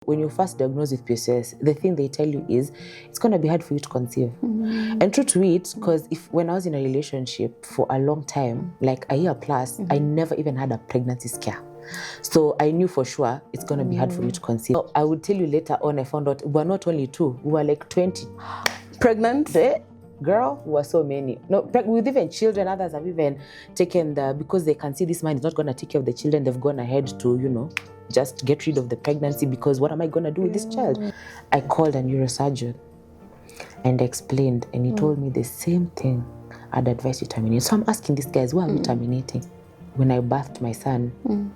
When you're first diagnosed with PCOS, the thing they tell you is it's going to be hard for you to conceive. And true to it, because when I was in a relationship for a long time, like a year plus, I never even had a pregnancy scare. So I knew for sure it's going to be hard for me to conceive. So I would tell you later on, I found out we were not only 2, we were like 20. Pregnant? Girl, we were so many. No, with even children, others have even taken because they can see this man is not going to take care of the children, they've gone ahead to, just get rid of the pregnancy because what am I going to do with this child? I called a neurosurgeon and explained, and he told me the same thing. I'd advise you terminate. So I'm asking these guys, why are we terminating? When I birthed my son,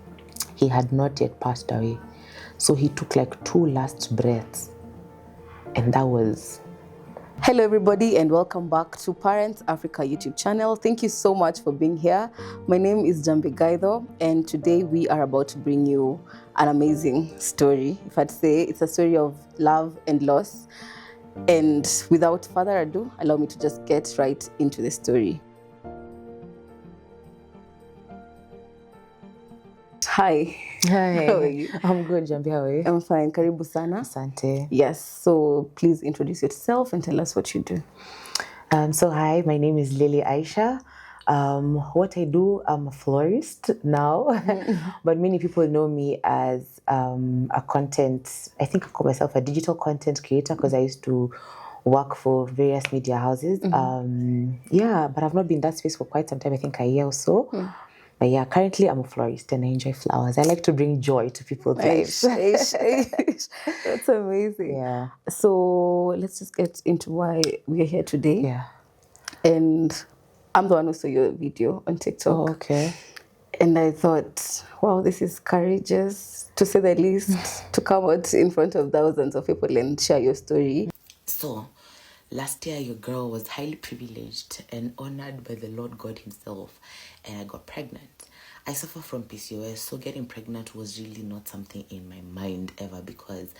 he had not yet passed away. So he took like 2 last breaths. And that was... Hello everybody and welcome back to Parents Africa YouTube channel. Thank you so much for being here. My name is Jambi Gaido and today we are about to bring you an amazing story. If I'd say it's a story of love and loss. And without further ado, allow me to just get right into the story. Hi. Hi. How are you? I'm good, Jambi. How are you? I'm fine. Karibu sana. Asante. Yes. So please introduce yourself and tell us what you do. So hi, my name is Aisha. What I do, I'm a florist now, but many people know me as a content, I think I call myself a digital content creator because I used to work for various media houses. But I've not been in that space for quite some time, I think a year or so. But yeah, currently I'm a florist and I enjoy flowers. I like to bring joy to people's lives. That's amazing. Yeah. So let's just get into why we're here today. Yeah. And I'm the one who saw your video on TikTok. Oh, okay. And I thought, wow, this is courageous, to say the least, to come out in front of thousands of people and share your story. So, last year, your girl was highly privileged and honored by the Lord God himself, and I got pregnant. I suffer from PCOS, so getting pregnant was really not something in my mind ever because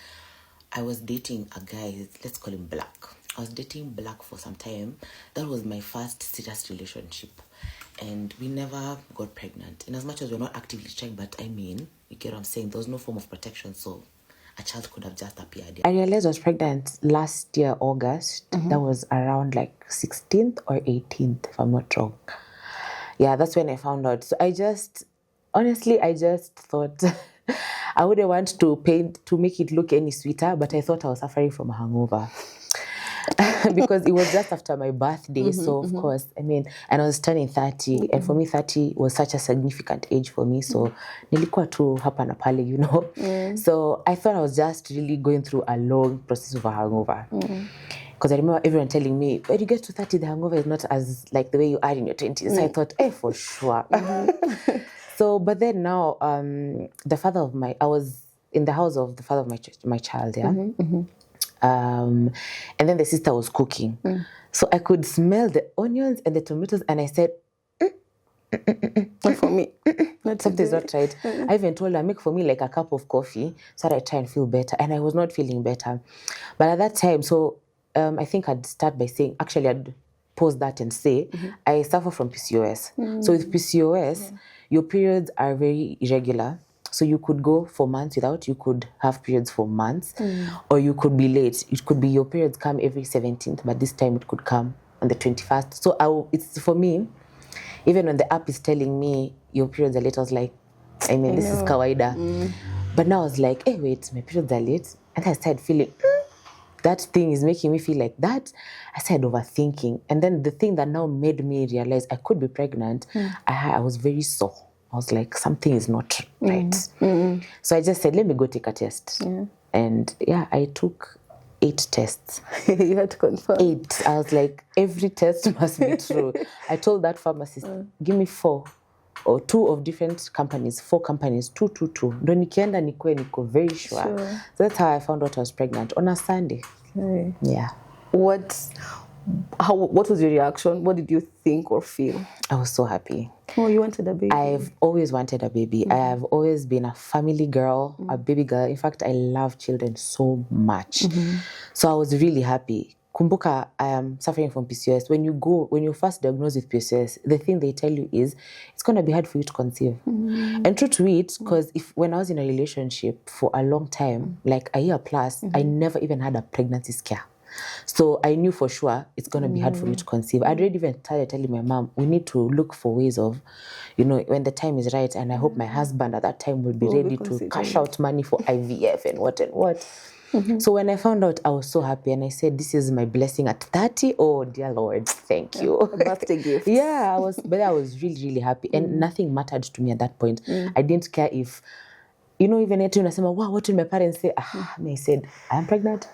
I was dating a guy, let's call him Black. I was dating Black for some time. That was my first serious relationship, and we never got pregnant. In as much as we're not actively trying, but I mean, you get what I'm saying, there was no form of protection, so a child could have just appeared. I realized I was pregnant last year, August. That was around like 16th or 18th, if I'm not wrong. Yeah, that's when I found out. So I just thought I wouldn't want to make it look any sweeter, but I thought I was suffering from a hangover. Because it was just after my birthday, so of course, I mean, and I was turning 30, and for me 30 was such a significant age for me, so nilikuwa tu hapa na pale, So I thought I was just really going through a long process of a hangover. Because I remember everyone telling me, when you get to 30, the hangover is not as like the way you are in your 20s. So I thought, for sure. So, but then now, I was in the house of the father of my child, yeah? And then the sister was cooking. So I could smell the onions and the tomatoes, and I said, Not for me. Something's not right. I even told her, make for me like a cup of coffee so that I try and feel better. And I was not feeling better. But at that time, so I think I'd start by saying, actually, I'd pause that and say, I suffer from PCOS. So with PCOS, your periods are very irregular. So you could go for months without, you could have periods for months, or you could be late. It could be your periods come every 17th, but this time it could come on the 21st. So it's for me, even when the app is telling me your periods are late, I was like, this is kawaida. But now I was like, hey, wait, my periods are late. And I started feeling, that thing is making me feel like that. I started overthinking. And then the thing that now made me realize I could be pregnant, I was very sore. I was like, something is not right. So I just said, let me go take a test. And I took 8 tests. You had to confirm. 8. I was like, every test must be true. I told that pharmacist, give me 4 or 2 of different companies, 4 companies, 2. Ndo nikienda niko very sure. So that's how I found out I was pregnant on a Sunday. Okay. Yeah. What was your reaction? What did you think or feel? I was so happy. Oh, you wanted a baby? I've always wanted a baby. I have always been a family girl, a baby girl. In fact, I love children so much. So I was really happy. kumbuka, I am suffering from PCOS. When you're first diagnosed with PCOS, the thing they tell you is it's going to be hard for you to conceive. And true to it, because when I was in a relationship for a long time, like a year plus, I never even had a pregnancy scare. So I knew for sure it's going to be hard for me to conceive. I'd already even started telling my mom, we need to look for ways of, when the time is right, and I hope my husband at that time will be ready to cash out money for IVF and what and what. So when I found out, I was so happy, and I said, this is my blessing at 30. Oh, dear Lord, thank you. A birthday gift. Yeah, I was really, really happy. And nothing mattered to me at that point. I didn't care if, even at unasema, wow, what will my parents say? I said, I am pregnant.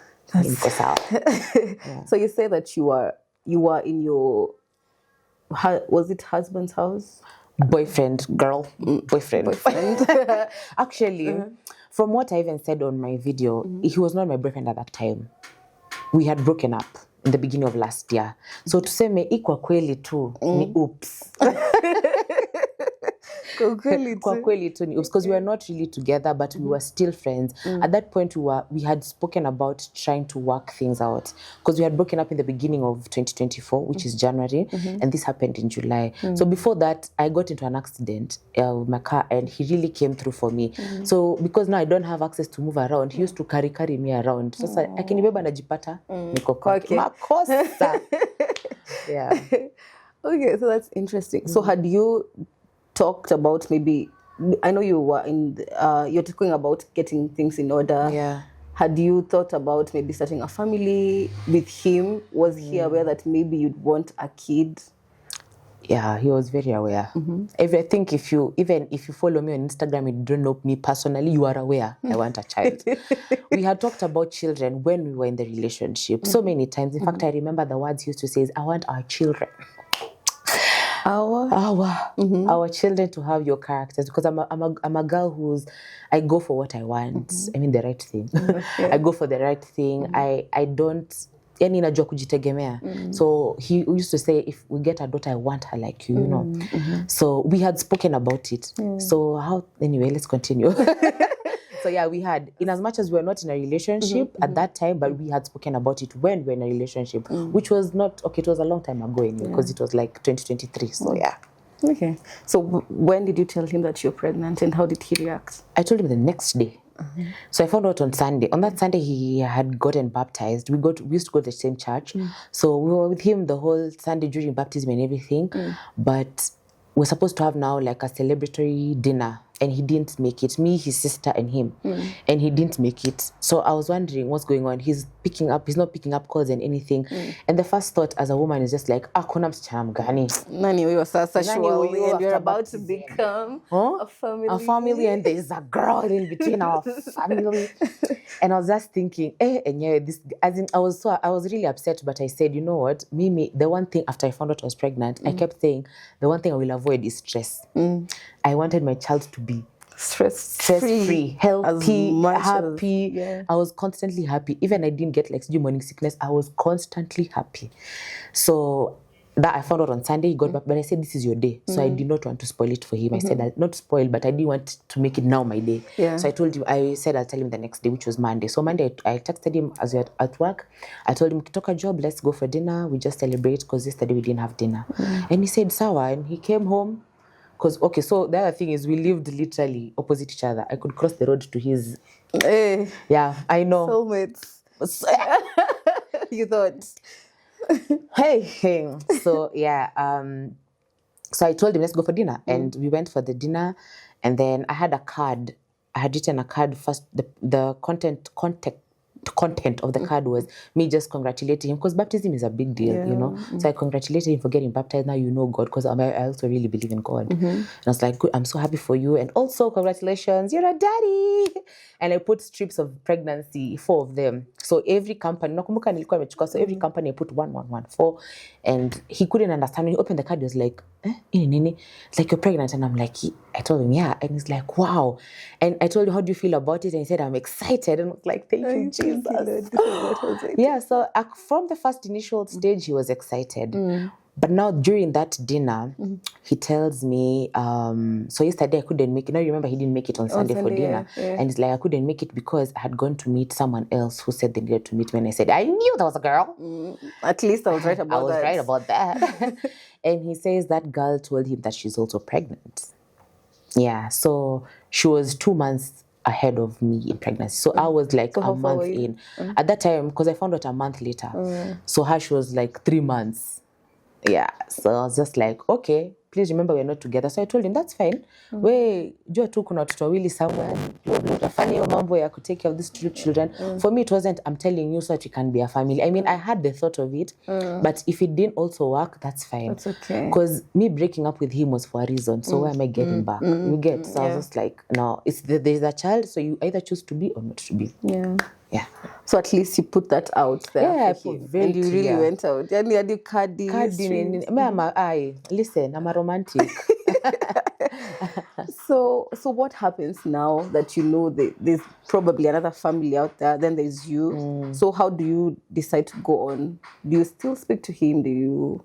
So you say that you are in your, was it husband's house? Boyfriend. Actually, from what I even said on my video, he was not my boyfriend at that time. We had broken up in the beginning of last year. So to say me ikwa kweli tu ni oops. Because we were not really together, but we were still friends. At that point, we had spoken about trying to work things out, because we had broken up in the beginning of 2024, which is January, and this happened in July. So before that, I got into an accident with my car, and he really came through for me. So because now I don't have access to move around, he used to carry me around. So akinibeba najipata niko kwake. Makosa. Yeah. Okay, so that's interesting. So had you talked about, maybe, I know you were you're talking about getting things in order. Yeah. Had you thought about maybe starting a family with him? Was he aware that maybe you'd want a kid? Yeah, he was very aware. I think if you follow me on Instagram and you don't know me personally, you are aware I want a child. We had talked about children when we were in the relationship so many times. In fact, I remember the words he used to say is, I want our children. Our children to have your characters, because I'm a girl I go for what I want. I mean the right thing. I go for the right thing. I don't najua kujitegemea. So he used to say, if we get a daughter, I want her like you, So we had spoken about it. So anyway, let's continue. So yeah, we had, in as much as we were not in a relationship at that time, but we had spoken about it when we were in a relationship, which was not, it was a long time ago anyway, because it was like 2023, so yeah. Okay. So when did you tell him that you're pregnant, and how did he react? I told him the next day. So I found out on Sunday. On that Sunday, he had gotten baptized. We used to go to the same church. So we were with him the whole Sunday during baptism and everything. But we're supposed to have now like a celebratory dinner, and he didn't make it. Me, his sister, and him. And he didn't make it. So I was wondering what's going on. He's not picking up calls and anything. And the first thought as a woman is just like, kuna msichana mgani? Nani huyo sasa surely, and you're about to become a family. A family, and there's a girl in between our family. And I was just thinking, and yeah, this, as in, I was really upset, but I said, you know what, Mimi, the one thing after I found out I was pregnant, I kept saying, the one thing I will avoid is stress. I wanted my child to be stress-free, healthy, happy. Yeah. I was constantly happy. Even I didn't get like morning sickness, I was constantly happy. So that I found out on Sunday, he got back, but I said, this is your day. So I did not want to spoil it for him. I said, I'll not spoil, but I didn't want to make it now my day. Yeah. So I said I'll tell him the next day, which was Monday. So Monday, I texted him as we were at work. I told him, "Kitoka job, let's go for dinner. We just celebrate, because yesterday we didn't have dinner." And he said, sawa. And he came home. So the other thing is, we lived literally opposite each other. I could cross the road to his... Yeah, I know. Soulmates. You thought... Hey. So yeah, so I told him, let's go for dinner. And we went for the dinner, and then I had a card. I had written a card first. The content of the card was me just congratulating him, because baptism is a big deal, So I congratulated him for getting baptized. Now you know God, because I also really believe in God. And I was like, good, I'm so happy for you, and also congratulations, you're a daddy. And I put strips of pregnancy, 4 of them. So every company, so every company I put 1, 4, and he couldn't understand. When he opened the card, he was like, it's like, you're pregnant. And I'm like, I told him, yeah. And he's like, wow. And I told him, how do you feel about it? And he said, I'm excited. And I was like, thank you, Jesus. Yeah, so from the first initial stage, he was excited. But now during that dinner, he tells me, so yesterday I couldn't make it. Now remember he didn't make it on Sunday for dinner. Yeah. And it's like I couldn't make it because I had gone to meet someone else who said they needed to meet me. And I said, I knew that was a girl. At least I was right about that. I was right about that. And he says that girl told him that she's also pregnant. Yeah, so she was 2 months ahead of me in pregnancy. So I was like a month in. At that time, because I found out a month later. So her, she was like 3 months. Yeah, so I was just like, okay, please remember we're not together. So I told him, that's fine. We jua tu kuna watoto wawili somewhere. Utafanya hiyo mambo ya to take care of these two children. For me, it wasn't, I'm telling you so that you can be a family. I mean, I had the thought of it, but if it didn't also work, that's fine. That's okay. Because me breaking up with him was for a reason. So where am I getting back? You get? So I was just like, no, there's a child, so you either choose to be or not to be. Yeah. Yeah. So at least you put that out there. Yeah, for him. very and you really clear. went out. And you had your cardi. Listen, I'm a romantic. So what happens now that you know there's probably another family out there, then there's you. So how do you decide to go on? Do you still speak to him? Do you...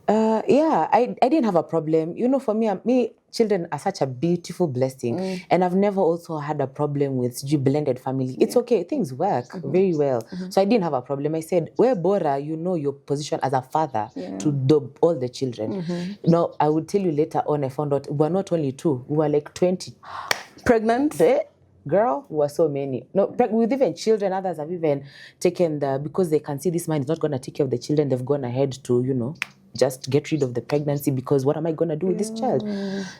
Yeah, I didn't have a problem. You know, for me, children are such a beautiful blessing. And I've never also had a problem with blended family. It's okay. Things work very well. So I didn't have a problem. I said, where Bora, you know your position as a father to all the children. Now, I would tell you later on, I found out we were not only 2, we were like 20. Pregnant? Girl, we were so many. No, with even children, others have even taken because they can see this man is not going to take care of the children, they've gone ahead to, you know, just get rid of the pregnancy because what am I going to do with this child?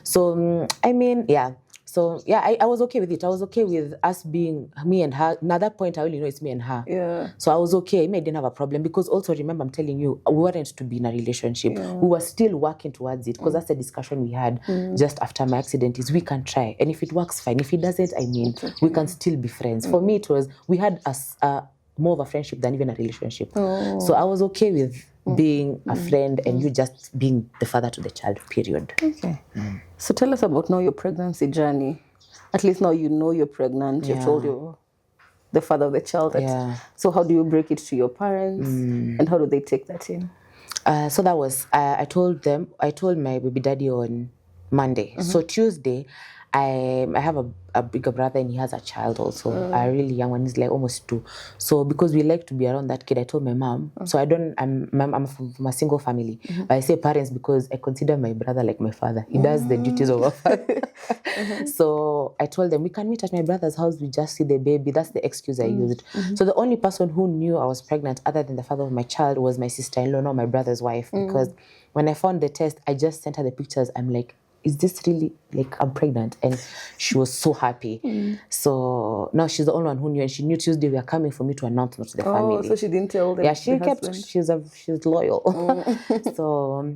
So, I mean, yeah. So, yeah, I was okay with it. I was okay with us being me and her. Now, at that point, I only know it's me and her. Yeah. So I was okay. I didn't have a problem because also, remember, I'm telling you, we weren't to be in a relationship. We were still working towards it because that's the discussion we had just after my accident is we can try. And if it works, fine. If it doesn't, I mean, we can still be friends. For me, it was, we had more of a friendship than even a relationship. So I was okay with being a friend and you just being the father to the child, period. Okay. So tell us about now your pregnancy journey. At least now you know you're pregnant. You've told the father of the child. So how do you break it to your parents? And how do they take that in? So that was, I told my baby daddy on Monday. So Tuesday, I have a bigger brother and he has a child also, a really young one. He's like almost 2. So because we like to be around that kid, I told my mom. So I'm from a single family. But I say parents because I consider my brother like my father. He does the duties of a father. So I told them we can meet at my brother's house. We just see the baby. That's the excuse I used. So the only person who knew I was pregnant, other than the father of my child, was my sister-in-law, not my brother's wife. Because when I found the test, I just sent her the pictures. I'm like, is this really, like, I'm pregnant? And she was so happy. So now she's the only one who knew, and she knew Tuesday we are coming for me to announce not to the family. Oh, so she didn't tell them. Yeah, she kept, she's loyal. So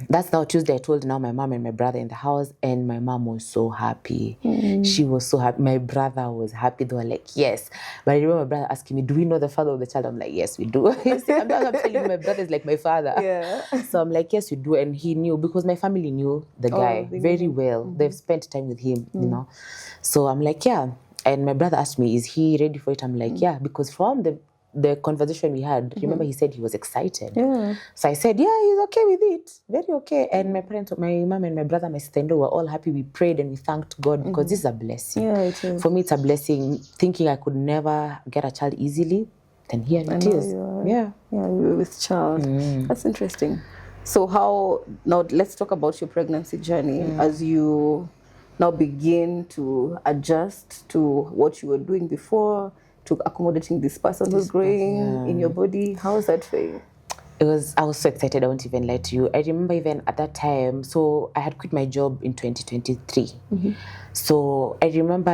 that's now Tuesday I told now my mom and my brother in the house, and my mom was so happy. She was so happy. My brother was happy. They were like, yes. But I remember my brother asking me, do we know the father of the child? I'm like, yes, we do. I'm telling you, my brother is like my father. Yeah. So I'm like, yes, we do. And he knew, because my family knew the guy very well. They've spent time with him, you know. So I'm like, yeah. And my brother asked me, is he ready for it? I'm like, yeah, because from the conversation we had, remember he said he was excited. Yeah. So I said, yeah, he's okay with it. Very okay. And my parents, my mom and my brother, my sister-in-law were all happy. We prayed and we thanked God because this is a blessing. Yeah, it is. For me, it's a blessing. Thinking I could never get a child easily, then here it is. Yeah, you're with child. That's interesting. So now let's talk about your pregnancy journey as you now begin to adjust to what you were doing before, to accommodating this person who's growing in your body. How was that for you? I was so excited, I won't even lie to you. I remember even at that time, so I had quit my job in 2023. So I remember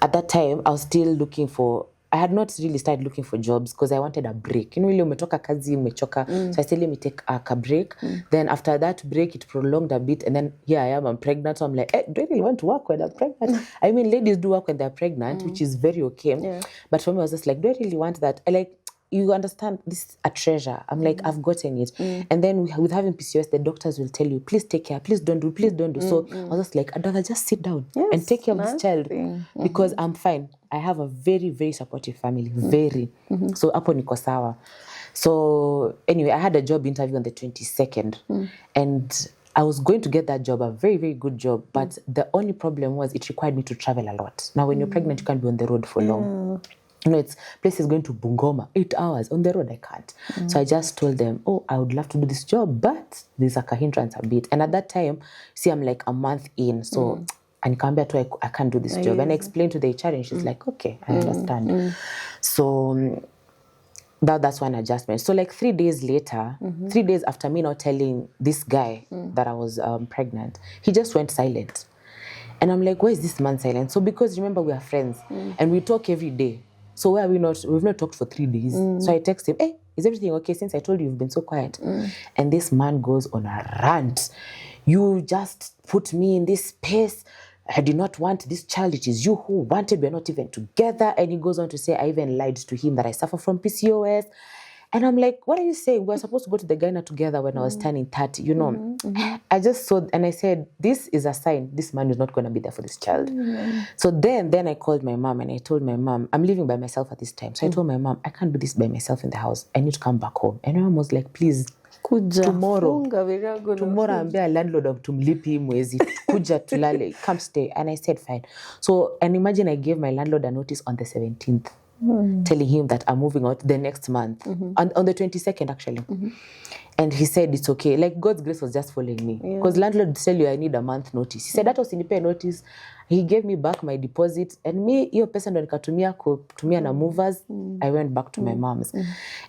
at that time, I was still looking for, I had not really started looking for jobs because I wanted a break. You know, ile umetoka kazi, umechoka. So I said, let me take a break. Then after that break, it prolonged a bit. And then here I am, I'm pregnant. So I'm like, do I really want to work when I'm pregnant? I mean, ladies do work when they're pregnant, which is very okay. Yeah. But for me, I was just like, do I really want that? You understand, this is a treasure. I'm like, I've gotten it. And then with having PCOS, the doctors will tell you, please take care, please don't do. So I was just like, I'd rather just sit down and take care of this child because I'm fine. I have a very, very supportive family, very. So hapo niko sawa. So anyway, I had a job interview on the 22nd, and I was going to get that job, a very, very good job. But the only problem was it required me to travel a lot. Now, when you're pregnant, you can't be on the road for long. You know, it's places going to Bungoma, 8 hours on the road. I can't. So I just told them, oh, I would love to do this job, but there's like a hindrance a bit. And at that time, see, I'm like a month in, so and come back to I can't do this job. And I explained to the HR, and she's like, okay, I understand. So that's one adjustment. So like 3 days later, 3 days after me not telling this guy that I was pregnant, he just went silent. And I'm like, why is this man silent? So because remember, we are friends and we talk every day. So why are we not? We've not talked for 3 days. So I text him, hey, is everything okay since I told you you've been so quiet? And this man goes on a rant. You just put me in this space. I did not want this child. It is you who wanted. We're not even together. And he goes on to say, I even lied to him that I suffer from PCOS. And I'm like, what are you saying? We're supposed to go to the gyna together when I was turning 30, you know. I just saw, and I said, this is a sign this man is not going to be there for this child. So then I called my mom, and I told my mom, I'm living by myself at this time. So I told my mom, I can't do this by myself in the house. I need to come back home. And my mom was like, please, tomorrow ambia landlord of tumlipi mwezi kuja tulale, come stay. And I said fine. So, and imagine I gave my landlord a notice on the 17th, telling him that I'm moving out the next month, and on the 22nd actually. And he said it's okay. Like God's grace was just following me, because landlord tell you I need a month notice. He said that was usinipe notice. He gave me back my deposit, and me hiyo pesa ndo nikatumia kutumia na movers. I went back to my mom's,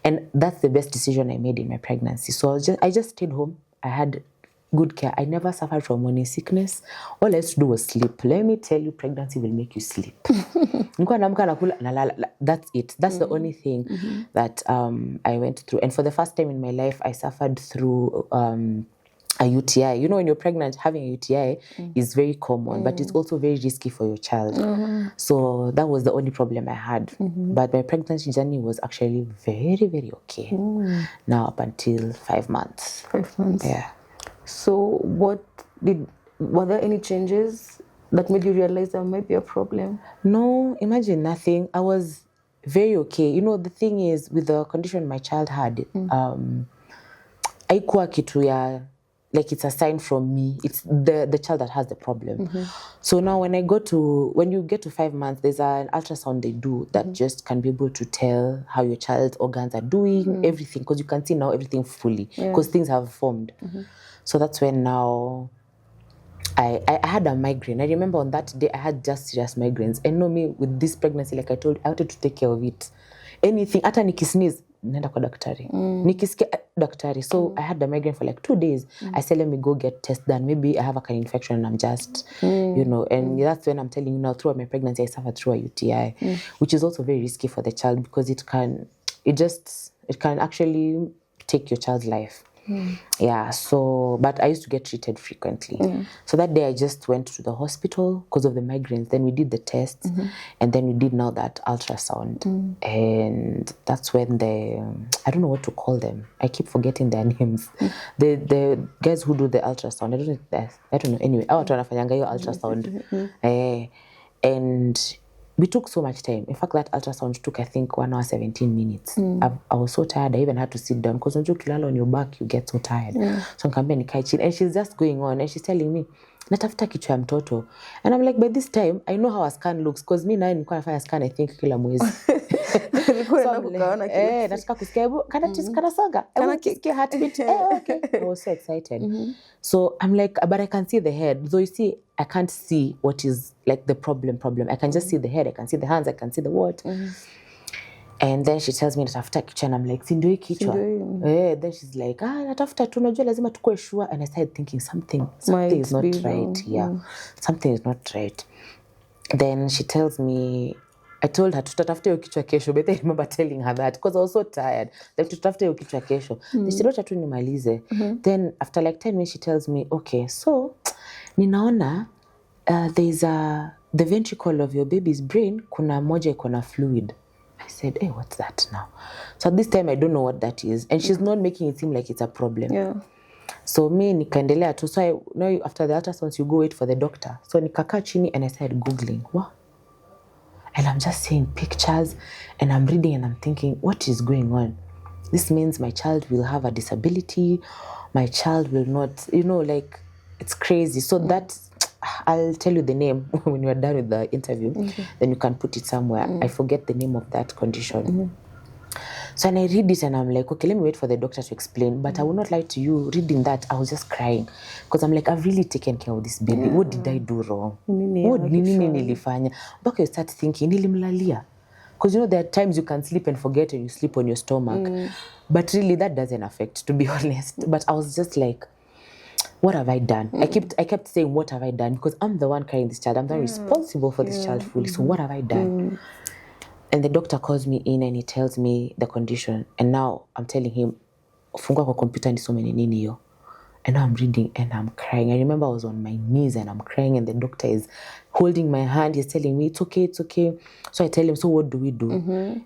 and that's the best decision I made in my pregnancy. So I just stayed home. I had good care. I never suffered from morning sickness. All I used to do was sleep. Let me tell you, pregnancy will make you sleep. That's it. That's the only thing that I went through. And for the first time in my life, I suffered through a UTI. You know, when you're pregnant, having a UTI is very common, but it's also very risky for your child. So that was the only problem I had. But my pregnancy journey was actually very, very okay. Now up until 5 months. 5 months. Yeah. So were there any changes that made you realize there might be a problem? No, imagine nothing. I was very okay. You know, the thing is, with the condition my child had, haikuwa kitu ya, like it's a sign from me. It's the child that has the problem. So now when you get to 5 months, there's an ultrasound they do that just can be able to tell how your child's organs are doing, everything, because you can see now everything fully, because things have formed. So that's when now I had a migraine. I remember on that day I had just serious migraines. And know me, with this pregnancy, like I told you, I wanted to take care of it. Anything, hata nikisneeze, nenda kwa daktari. Nikisikia daktari. So I had the migraine for like 2 days. I said, let me go get tests done. Maybe I have a kind of infection and I'm just, you know. And that's when I'm telling you now, throughout my pregnancy, I suffered through a UTI, which is also very risky for the child, because it can actually take your child's life. Yeah, so, but I used to get treated frequently. So that day I just went to the hospital because of the migraines. Then we did the tests, and then we did now that ultrasound. And that's when I don't know what to call them. I keep forgetting their names. The guys who do the ultrasound, I don't know. Anyway, I was trying to find a ultrasound. And we took so much time. In fact, that ultrasound took, I think, 1 hour, 17 minutes. I was so tired. I even had to sit down, because when you kilala on your back, you get so tired. So nikamwambia nikae chini. And she's just going on, and she's telling me, natafuta kichwa ya mtoto. And I'm like, by this time, I know how a scan looks, because me nae nilikuwa nafanya scan, I think, kila mwezi. Nataka kusikia, hebu kana songa, hebu kisikia heartbeat. Okay. I was so excited. So I'm like, but I can see the head. Though you see, I can't see what is like the problem. I can just see the head. I can see the hands. I can see the what. And then she tells me natafuta kichwa, and I'm like, si ndio hii kichwa. Then she's like, natafuta tu, unajua lazima tukue sure. And I started thinking something is not right. Something is not right. Then she tells me, I told her tutatafute hiyo kichwa kesho, but I remember telling her that because I was so tired. Like tutatafute hiyo kichwa kesho. Then she wrote tu nimalize. Then after like 10 minutes she tells me, okay, so ninaona there's the ventricle of your baby's brain, kuna moja iko na fluid. I said, hey, what's that now? So this time I don't know what that is. And she's not making it seem like it's a problem. So me nikaendelea tu. So I know after the ultrasounds you go wait for the doctor. So nikakaa chini and I started Googling. What? And I'm just seeing pictures and I'm reading and I'm thinking, what is going on? This means my child will have a disability. My child will not, like, it's crazy. So that, I'll tell you the name when you're done with the interview. Then you can put it somewhere. I forget the name of that condition. So when I read it and I'm like, okay, let me wait for the doctor to explain. But I will not lie to you, reading that, I was just crying. Because I'm like, I've really taken care of this baby. What did I do wrong? What nilifanya? But you start thinking, nilimlalia. Because there are times you can sleep and forget and you sleep on your stomach. But really that doesn't affect, to be honest. But I was just like, what have I done? I kept saying, what have I done? Because I'm the one carrying this child. I'm the one responsible for this child fully. So what have I done? And the doctor calls me in and he tells me the condition. And now I'm telling him, fungua kwa computer nisome ni nini hiyo. And now I'm reading and I'm crying. I remember I was on my knees and I'm crying and the doctor is holding my hand. He's telling me, it's okay, it's okay. So I tell him, so what do we do?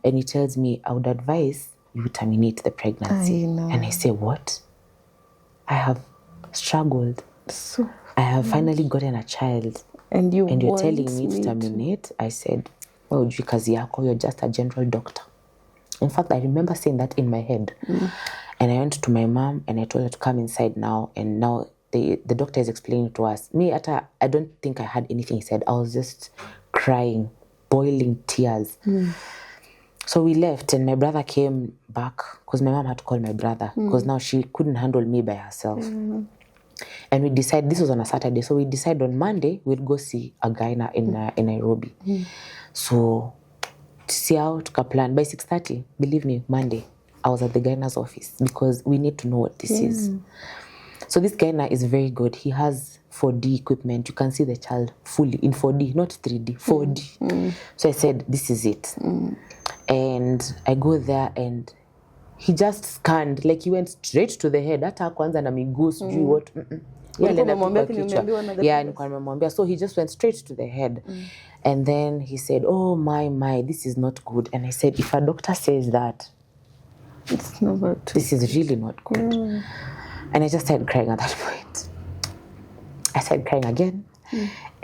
And he tells me, I would advise you terminate the pregnancy. And I say, what? I have struggled. So I have finally gotten a child. And you're telling me to terminate? I said, oh, kazi yako, you're just a general doctor. In fact, I remember saying that in my head. And I went to my mom and I told her to come inside now. And now the doctor is explaining to us. Me, I don't think I had anything he said. I was just crying, boiling tears. So we left and my brother came back because my mom had to call my brother because now she couldn't handle me by herself. And we decided, this was on a Saturday, so we decided on Monday we'd go see a gyna in Nairobi. So, see how to plan. By 6:30, believe me, Monday, I was at the gyna's office because we need to know what this is. So this gyna is very good. He has 4D equipment. You can see the child fully in 4D, not 3D, 4D. So I said, this is it. And I go there and he just scanned, like he went straight to the head. Hata kwanza na miguu sijui what. Yeah, so he just went straight to the head. And then he said, oh my, this is not good. And I said, if a doctor says that, it's not this is really not good. And I just started crying at that point. I started crying again.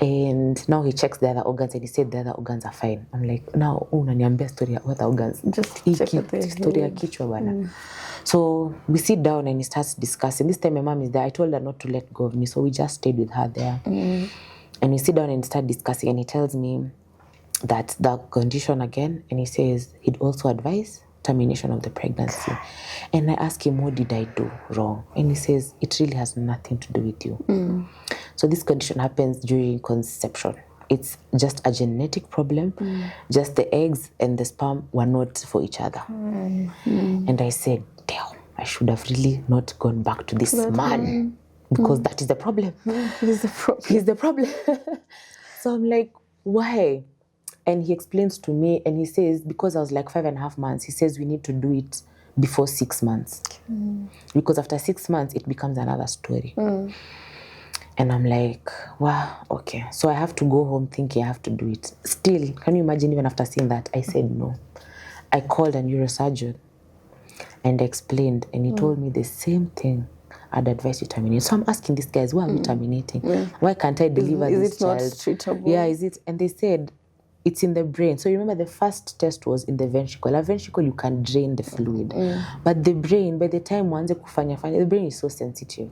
And now he checks the other organs and he said the other organs are fine. I'm like, now unaniambia story ya other organs. Just check the story ya kichwa bana. So we sit down and he starts discussing. This time my mom is there. I told her not to let go of me, so we just stayed with her there. And we sit down and start discussing and he tells me that the condition again, and he says he'd also advise termination of the pregnancy. And I ask him, what did I do wrong? And he says, it really has nothing to do with you. So this condition happens during conception. It's just a genetic problem. Just the eggs and the sperm were not for each other. And I said, damn, I should have really not gone back to this man. Because that is the problem. He's the problem. He's the problem. So I'm like, why? And he explains to me and he says, because I was like 5.5 months, he says we need to do it before 6 months. Because after 6 months, it becomes another story. And I'm like, wow, okay. So I have to go home thinking I have to do it. Still, can you imagine even after seeing that? I said no. I called a neurosurgeon and explained and he told me the same thing. I'd advise you terminate. So I'm asking these guys, why are we terminating? Why can't I deliver this child? Is it not treatable? Yeah, is it? And they said, it's in the brain. So you remember the first test was in the ventricle. A ventricle, you can drain the fluid. But the brain, by the time wanze kufanya, the brain is so sensitive.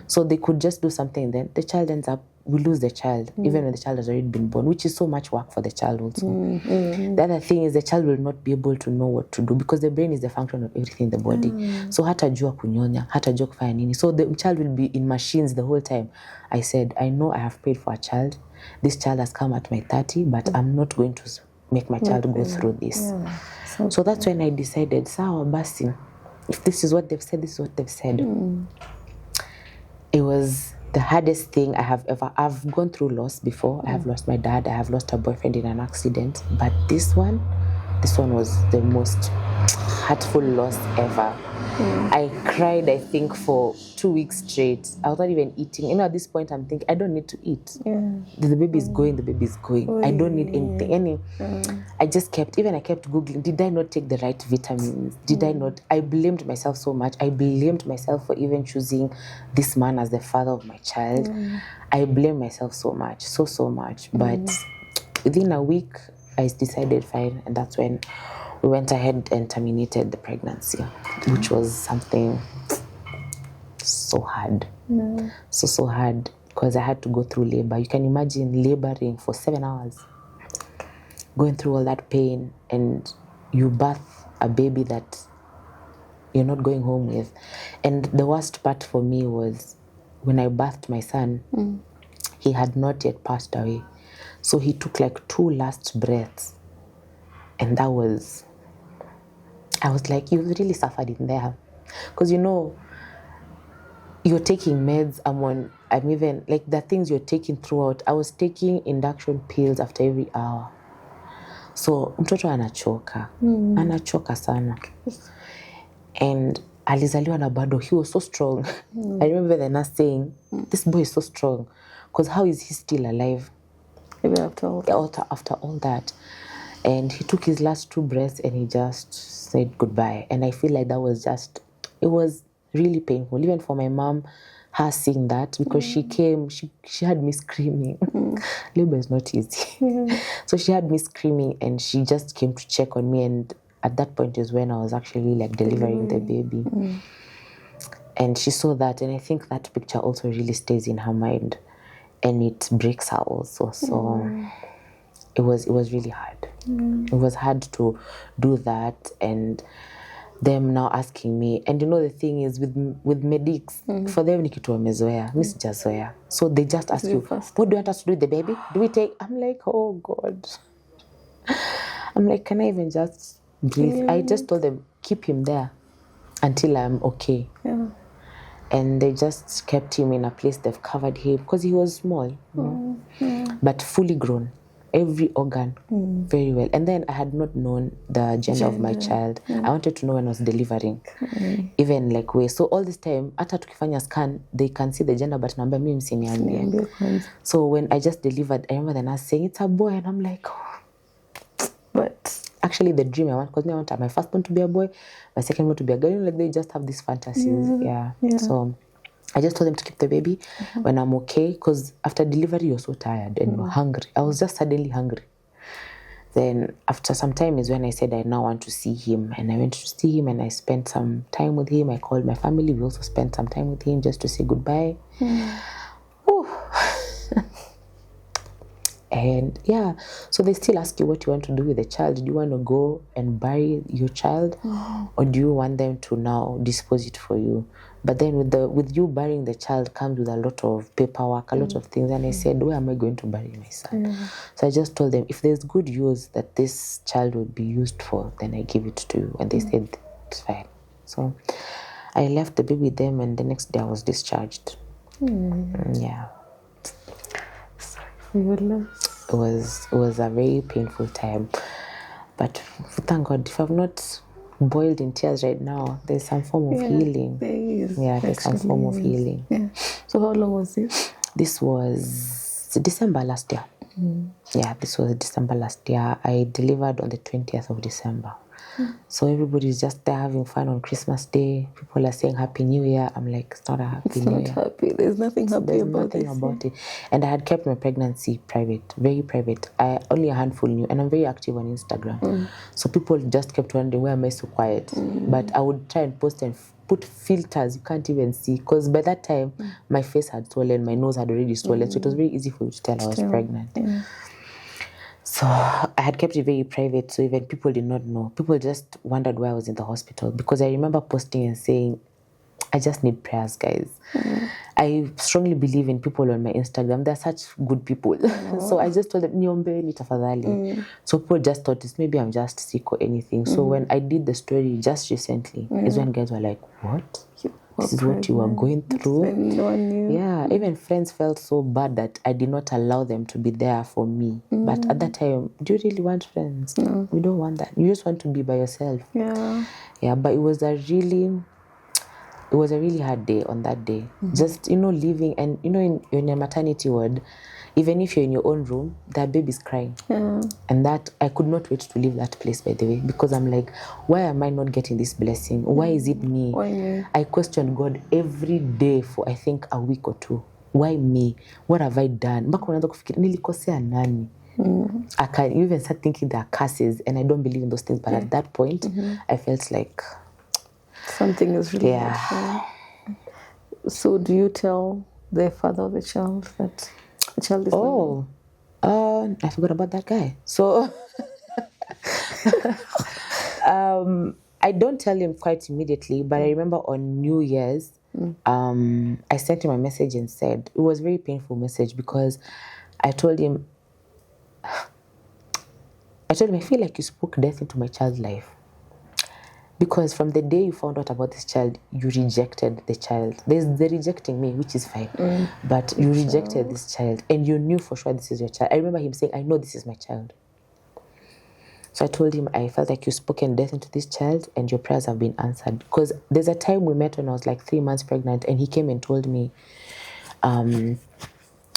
So they could just do something then. The child ends up, we lose the child, even when the child has already been born, which is so much work for the child also. The other thing is the child will not be able to know what to do because the brain is the function of everything in the body. So hatajua kunyonya, hatajua kufanya nini. So the child will be in machines the whole time. I said, I know I have paid for a child. This child has come at my 30, but I'm not going to make my child go through this. So that's when I decided, sawa basi, if this is what they've said, this is what they've said. It was the hardest thing I've gone through loss before. I have lost my dad, I have lost a boyfriend in an accident, but this one was the most hurtful loss ever. I cried, I think, for 2 weeks straight. I was not even eating. At this point, I'm thinking, I don't need to eat. The baby is going, I don't need anything. I kept Googling, did I not take the right vitamins? Did I not? I blamed myself so much. I blamed myself for even choosing this man as the father of my child. I blamed myself so much, so much. But within a week, I decided fine, and that's when we went ahead and terminated the pregnancy, which was something so hard. So hard, because I had to go through labor. You can imagine laboring for 7 hours, going through all that pain, and you birth a baby that you're not going home with. And the worst part for me was when I birthed my son, he had not yet passed away. So he took like 2 last breaths. And that was, I was like, you've really suffered in there. Because you're taking meds, I'm even, like the things you're taking throughout, I was taking induction pills after every hour. So mtoto anachoka sana. And alizaliwa na bado, he was so strong. I remember the nurse saying, this boy is so strong, because how is he still alive? Even after all that. And he took his last 2 breaths and he just said goodbye. And I feel like that was it was really painful, even for my mom, her seeing that, because she came, she had me screaming. Labor is not easy. So she had me screaming and she just came to check on me, and at that point is when I was actually like delivering the baby. And she saw that, and I think that picture also really stays in her mind, and it breaks her also. So it was really hard. It was hard to do that, and them now asking me. And the thing is with medics, for them ni kitu wamezoea, mi sijazoea. So they just ask you, what do you want us to do with the baby? Do we take? I'm like, oh God. I'm like, can I even just breathe? I just told them, keep him there until I'm okay. And they just kept him in a place. They've covered him because he was small, but fully grown. Every organ very well. And then I had not known the gender of my child. I wanted to know when I was delivering. Even like way. So all this time, hata tukifanya scan, they can see the gender, but naambia mimi msiniambie. So when I just delivered, I remember the nurse saying, it's a boy. And I'm like, oh. But actually the dream I want, because I want my first one to be a boy, my second one to be a girl. Like they just have these fantasies. Yeah. So I just told them to keep the baby when I'm okay, because after delivery you're so tired and you're hungry. I was just suddenly hungry. Then after some time is when I said I now want to see him, and I went to see him and I spent some time with him. I called my family. We also spent some time with him just to say goodbye. And yeah, so they still ask you what you want to do with the child. Do you want to go and bury your child, or do you want them to now dispose it for you? But then with you burying the child comes with a lot of paperwork, a lot of things. And I said, where am I going to bury my son? So I just told them, if there's good use that this child would be used for, then I give it to you. And they said, it's fine. So I left the baby with them, and the next day I was discharged. Yeah. It was a very painful time, but thank God, if I've not boiled in tears right now, there's some form of healing. There is. Yeah, there's some form of healing. Yeah. So how long was this? This was December last year. Yeah, this was December last year. I delivered on the 20th of December. So everybody's just there having fun on Christmas Day. People are saying Happy New Year. I'm like, it's not a Happy New Year. It's not happy. There's nothing happy about it. And I had kept my pregnancy private, very private. Only a handful knew, and I'm very active on Instagram. So people just kept wondering, why am I so quiet? But I would try and post and put filters you can't even see, because by that time my face had swollen, my nose had already swollen, so it was very easy for you to tell I was pregnant. So I had kept it very private, so even people did not know. People just wondered why I was in the hospital, because I remember posting and saying, I just need prayers, guys. I strongly believe in people on my Instagram. They're such good people. So I just told them, niombe ni tafadhali. So people just thought, maybe I'm just sick or anything. So when I did the story just recently, is when guys were like, what? This is what you are going through? Yeah, even friends felt so bad that I did not allow them to be there for me. But at that time, do you really want friends? No. We don't want that. You just want to be by yourself. Yeah, but it was a really hard day on that day. Just, leaving, and, in a maternity ward, even if you're in your own room, that baby's crying. And that, I could not wait to leave that place, by the way, because I'm like, why am I not getting this blessing? Why is it me? Why me? I questioned God every day for, I think, a week or two. Why me? What have I done? Mpaka unaanza kufikiri, nilikosea nani? I can even start thinking there are curses, and I don't believe in those things. But at that point, I felt like something is really not right. So do you tell the father of the child that the child is I forgot about that guy. So I don't tell him quite immediately, but I remember on New Year's, I sent him a message and said, it was a very painful message because I told him, I feel like you spoke death into my child's life. Because from the day you found out about this child, you rejected the child. They're rejecting me, which is fine. But you rejected this child, and you knew for sure this is your child. I remember him saying, I know this is my child. So I told him, I felt like you've spoken death into this child and your prayers have been answered. Because there's a time we met when I was like 3 months pregnant, and he came and told me, I'm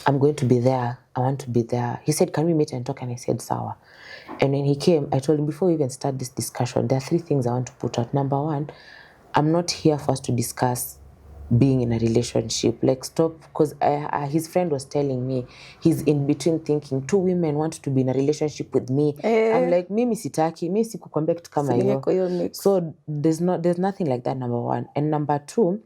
going to be there. I want to be there. He said, can we meet and talk? And I said, sawa. And when he came, I told him, before we even start this discussion, there are 3 things I want to put out. Number 1, I'm not here for us to discuss being in a relationship. Like, stop, because his friend was telling me he's in between thinking 2 women want to be in a relationship with me. I'm like, mimi sitaki, mimi sikukwambia kitu kama hiyo. So there's nothing like that, number 1. And number 2,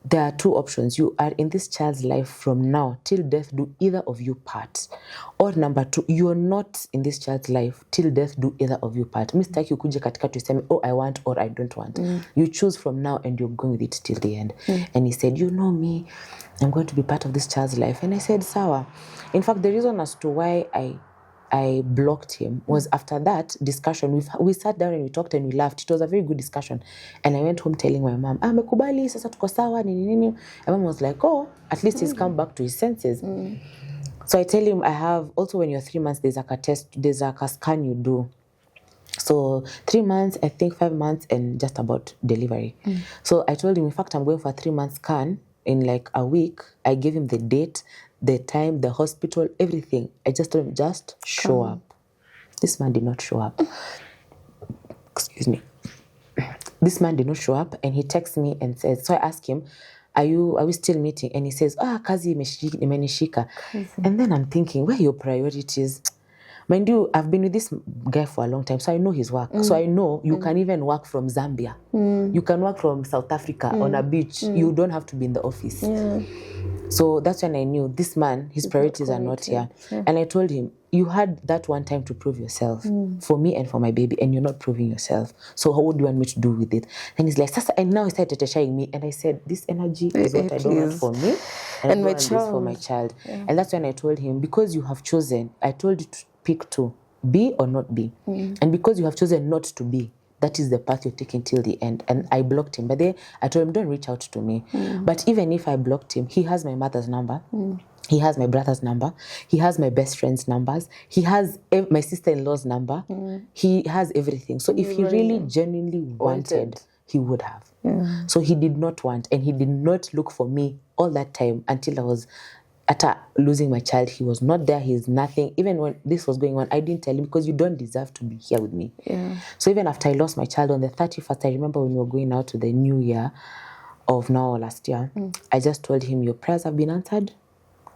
there are 2 options. You are in this child's life from now till death do either of you part. Or number 2, you're not in this child's life till death do either of you part. Mistaki ukuje katikati useme, oh, I want or I don't want. You choose from now and you're going with it till the end. And he said, you know me, I'm going to be part of this child's life. And I said, sawa. In fact, the reason as to why I blocked him was after that discussion. We sat down and we talked and we laughed. It was a very good discussion. And I went home telling my mom, mekubali, sasa tuko sawa, nini. My mom was like, oh, at least he's come back to his senses. So I tell him, I have, also when you're 3 months, there's like a test, there's like a scan you do. So 3 months, I think 5 months, and just about delivery. So I told him, in fact, I'm going for a 3-month scan in like a week. I gave him the date, the time, the hospital, everything. I just told him, just show up. This man did not show up. Excuse me. This man did not show up, and he texts me and says, so I asked him, are we still meeting? And he says, kazi imenishika. And then I'm thinking, where are your priorities? Mind you, I've been with this guy for a long time, so I know his work. So I know you can even work from Zambia. You can work from South Africa on a beach. You don't have to be in the office. So that's when I knew this man, his priorities are not here. And I told him, you had that one time to prove yourself for me and for my baby, and you're not proving yourself. So what do you want me to do with it? And he's like, Sasa, and now he started shying me. And I said, this energy is what I don't want for me. And my child. For my child. And that's when I told him, because you have chosen, I told you to pick 2, be or not be. And because you have chosen not to be, that is the path you're taking till the end. And I blocked him. But then I told him, don't reach out to me. But even if I blocked him, he has my mother's number. He has my brother's number. He has my best friend's numbers. He has my sister-in-law's number. He has everything. So if he really genuinely wanted, he would have. So he did not want, and he did not look for me all that time until I was after losing my child. He was not there. He's nothing. Even when this was going on, I didn't tell him because you don't deserve to be here with me. So even after I lost my child on the 31st, I remember when we were going out to the new year of now last year, I just told him, your prayers have been answered.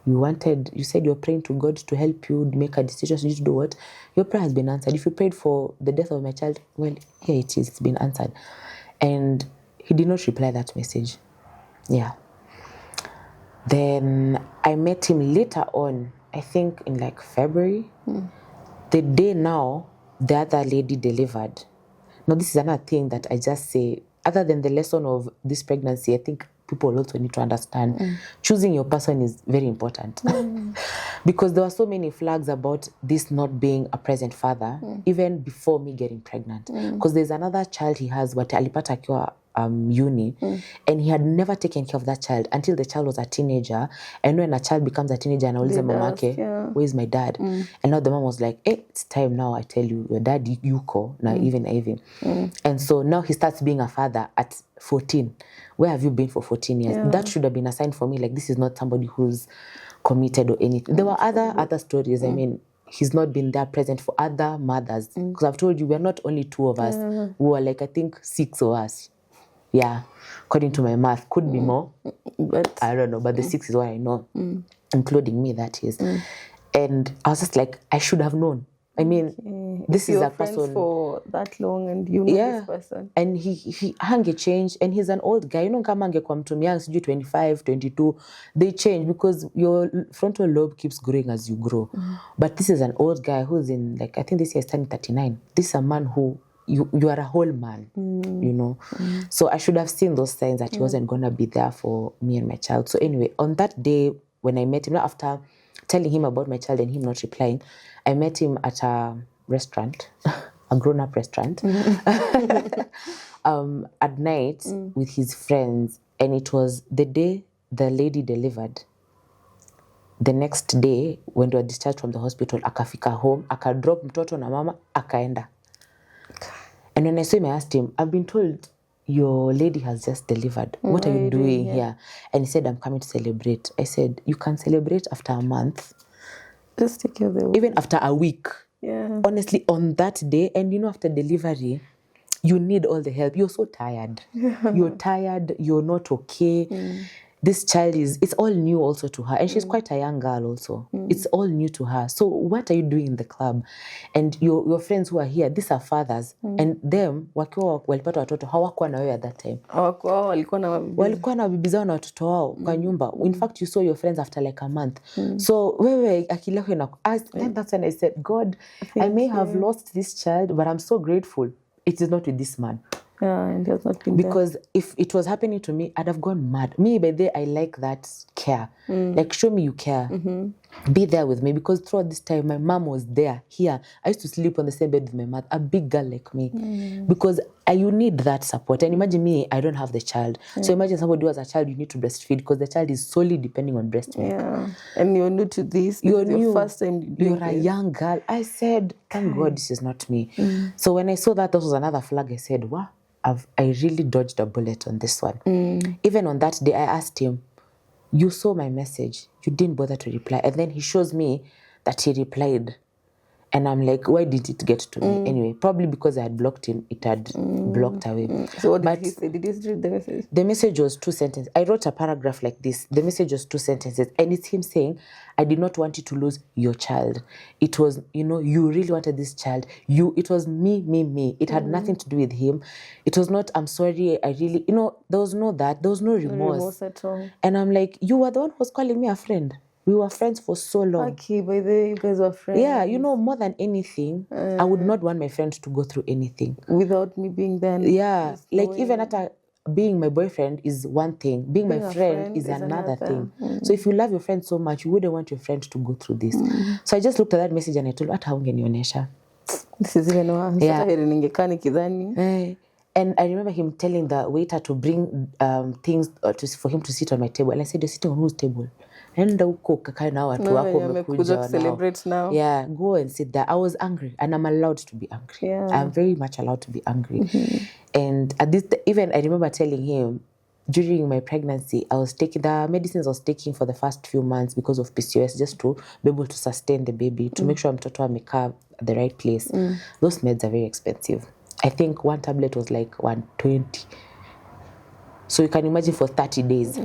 You said you're praying to God to help you make a decision. So you do what? Your prayer has been answered. If you prayed for the death of my child, well, here it is. It's been answered. And he did not reply that message. Then I met him later on, I think in like February. The day now, the other lady delivered. Now, this is another thing that I just say, other than the lesson of this pregnancy, I think people also need to understand choosing your person is very important. Because there were so many flags about this not being a present father, even before me getting pregnant. Because there's another child he has, but alipata akiwa uni, and he had never taken care of that child until the child was a teenager. And when a child becomes a teenager, and anauliza mamake, where's my dad? And now the mom was like, hey, it's time now, I tell you, your dad yuko, na even. And so now he starts being a father at 14. Where have you been for 14 years? That should have been a sign for me, like, this is not somebody who's committed or anything. There were other stories. I mean, he's not been there present for other mothers. Because I've told you, we're not only 2 of us. We were like, I think 6 of us. According to my math, could be more, but I don't know. But the 6 is what I know, including me, that is. And I was just like, I should have known. I mean, this is a person for that long, and you know this person. And he changed, and he's an old guy. You know, kama angekuwa mtu young, 25, 22, they change because your frontal lobe keeps growing as you grow. But this is an old guy who's in, like, I think this year is turning 39. This is a man who you are a whole man, you know. So I should have seen those signs that he wasn't gonna be there for me and my child. So anyway, on that day when I met him, after telling him about my child and him not replying, I met him at a restaurant, a grown-up restaurant, at night with his friends. And it was the day the lady delivered. The next day, when they were discharged from the hospital, akafika home, akadrop mtoto na mama, akaenda. And when I saw him, I asked him, I've been told your lady has just delivered. What are you doing here? And he said, I'm coming to celebrate. I said, you can celebrate after a month. Just take care of the week. Even after a week. Yeah. Honestly, on that day, and you know, after delivery, you need all the help. You're so tired. You're tired. You're not okay. This child it's all new also to her. And she's quite a young girl also. It's all new to her. So what are you doing in the club? And your friends who are here, these are fathers. And them, wakiwa walipata watoto, hawakuwa na wewe at that time. Walikuwa na bibi zao na watoto wao kwa nyumba. In fact, you saw your friends after like a month. So wewe akili yako that's when I said, God, I may have lost this child, but I'm so grateful it is not with this man. Yeah, and he has not been because if it was happening to me, I'd have gone mad. Me, by the I like that care. Like, show me you care. Be there with me. Because throughout this time, my mom was there, here. I used to sleep on the same bed with my mother, a big girl like me. Because you need that support. And imagine me, I don't have the child. So imagine somebody who has a child, you need to breastfeed because the child is solely depending on breast milk. Yeah. And you're new to this. You're new. First time you're a young girl. I said, thank God this is not me. So when I saw that was another flag, I said, wow. I really dodged a bullet on this one. Even on that day, I asked him, you saw my message. You didn't bother to reply. And then he shows me that he replied. And I'm like, why did it get to me? Anyway, probably because I had blocked him, it had blocked away. So what did he say? Did you read the message? The message was 2 sentences. I wrote a paragraph like this. The message was 2 sentences. And it's him saying, I did not want you to lose your child. It was, you know, you really wanted this child. It was me. It had nothing to do with him. It was not, I'm sorry, I really, you know, there was no that. There was no remorse. No remorse at all. And I'm like, you were the one who was calling me a friend. We were friends for so long. Okay, by the way, you guys were friends. Yeah, you know, more than anything, I would not want my friend to go through anything. Without me being there. Yeah, like even at being my boyfriend is one thing. Being my friend is another thing. So if you love your friend so much, you wouldn't want your friend to go through this. So I just looked at that message and I told him, hata haungenionyesha. This is even worse. Yeah. And I remember him telling the waiter to bring things for him to sit on my table. And I said, you're sitting on whose table? Enda huko kakae na watu wako wamekuja to celebrate now. Yeah, go and sit there. I was angry and I'm allowed to be angry. Yeah. I'm very much allowed to be angry. And at this, even I remember telling him during my pregnancy, I was taking the medicines I was taking for the first few months because of PCOS, just to be able to sustain the baby, to make sure mtoto amekaa at the right place. Those meds are very expensive. I think one tablet was like 120. So you can imagine for 30 days. It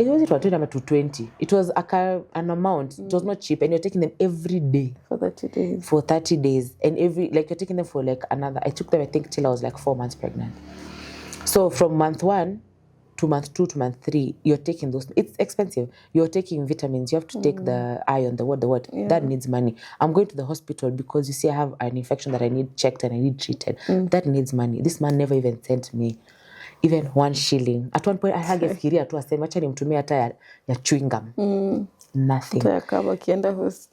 wasn't 120, but 220. It was an amount. It was not cheap. And you're taking them every day. For 30 days. For 30 days. And you're taking them for like another. I took them, I think, till I was like 4 months pregnant. So from month 1 to month 2 to month 3, you're taking those. It's expensive. You're taking vitamins. You have to take the iron, the what. Yeah. That needs money. I'm going to the hospital because you see I have an infection that I need checked and I need treated. That needs money. This man never even sent me even 1 shilling. At one point, I had a fikiria tu asema acha nimtumie hata ya chewing gum. Nothing.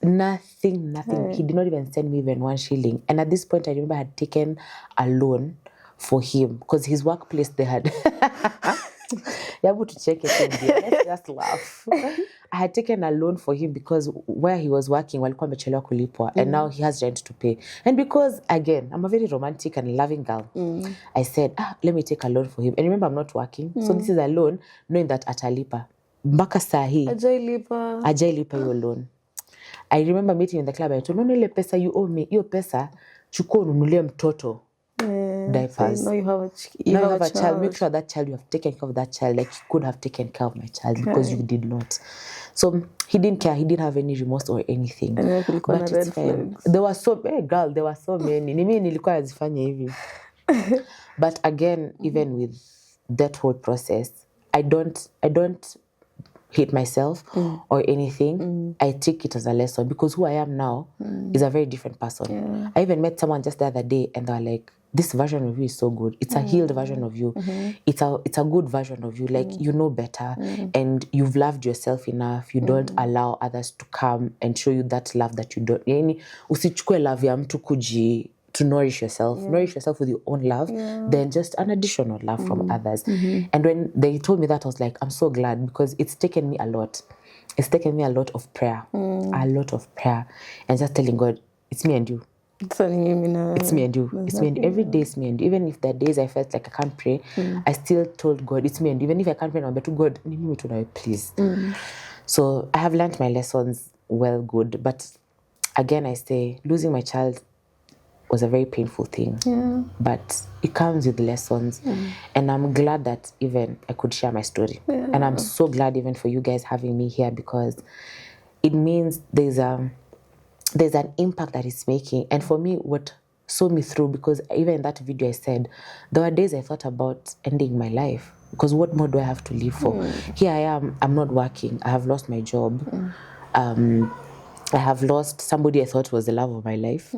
Nothing. He did not even send me even 1 shilling. And at this point, I remember I had taken a loan for him because his workplace, they had... You're able to check it. Let's just laugh. I had taken a loan for him because where he was working, walikuwa wamechelewa kulipwa, and now he has rent to pay. And because, again, I'm a very romantic and loving girl, I said, let me take a loan for him. And remember, I'm not working. So this is a loan, knowing that atalipa. Mpaka sahi. Ajailipa your loan. I remember meeting in the club, I told him, no, ile pesa you owe me, iyo pesa, chukua ununulie mtoto. Saying, diapers. no, you have a, Now you have a child. Make sure that child, you have taken care of that child like you could have taken care of my child because you did not. So he didn't care. He didn't have any remorse or anything. But it's fine. There were so many, girl. There were so many. Nimi nilikuwa nazifanya hivi. But again, even with that whole process, I don't hate myself or anything. I take it as a lesson because who I am now is a very different person. Yeah. I even met someone just the other day and they were like, this version of you is so good. It's a healed version of you. It's a good version of you. Like, you know better and you've loved yourself enough. You don't allow others to come and show you that love that you don't. Yani, usichukue love ya mtu to nourish yourself. Nourish yourself with your own love. Then just an additional love from others. And when they told me that, I was like, I'm so glad because it's taken me a lot. It's taken me a lot of prayer. A lot of prayer. And just telling God, it's me and you. It's me and you. It's me and you. Every day it's me and you. Even if there are days I felt like I can't pray, I still told God, it's me and you. Even if I can't pray now, but to God, please. So I have learned my lessons well, good. But again, I say, losing my child was a very painful thing. Yeah. But it comes with lessons. And I'm glad that even I could share my story. Yeah. And I'm so glad even for you guys having me here because it means there's an impact that it's making. And for me, what saw me through, because even in that video I said, there were days I thought about ending my life. Because what more do I have to live for? Here I am, I'm not working. I have lost my job. I have lost somebody I thought was the love of my life.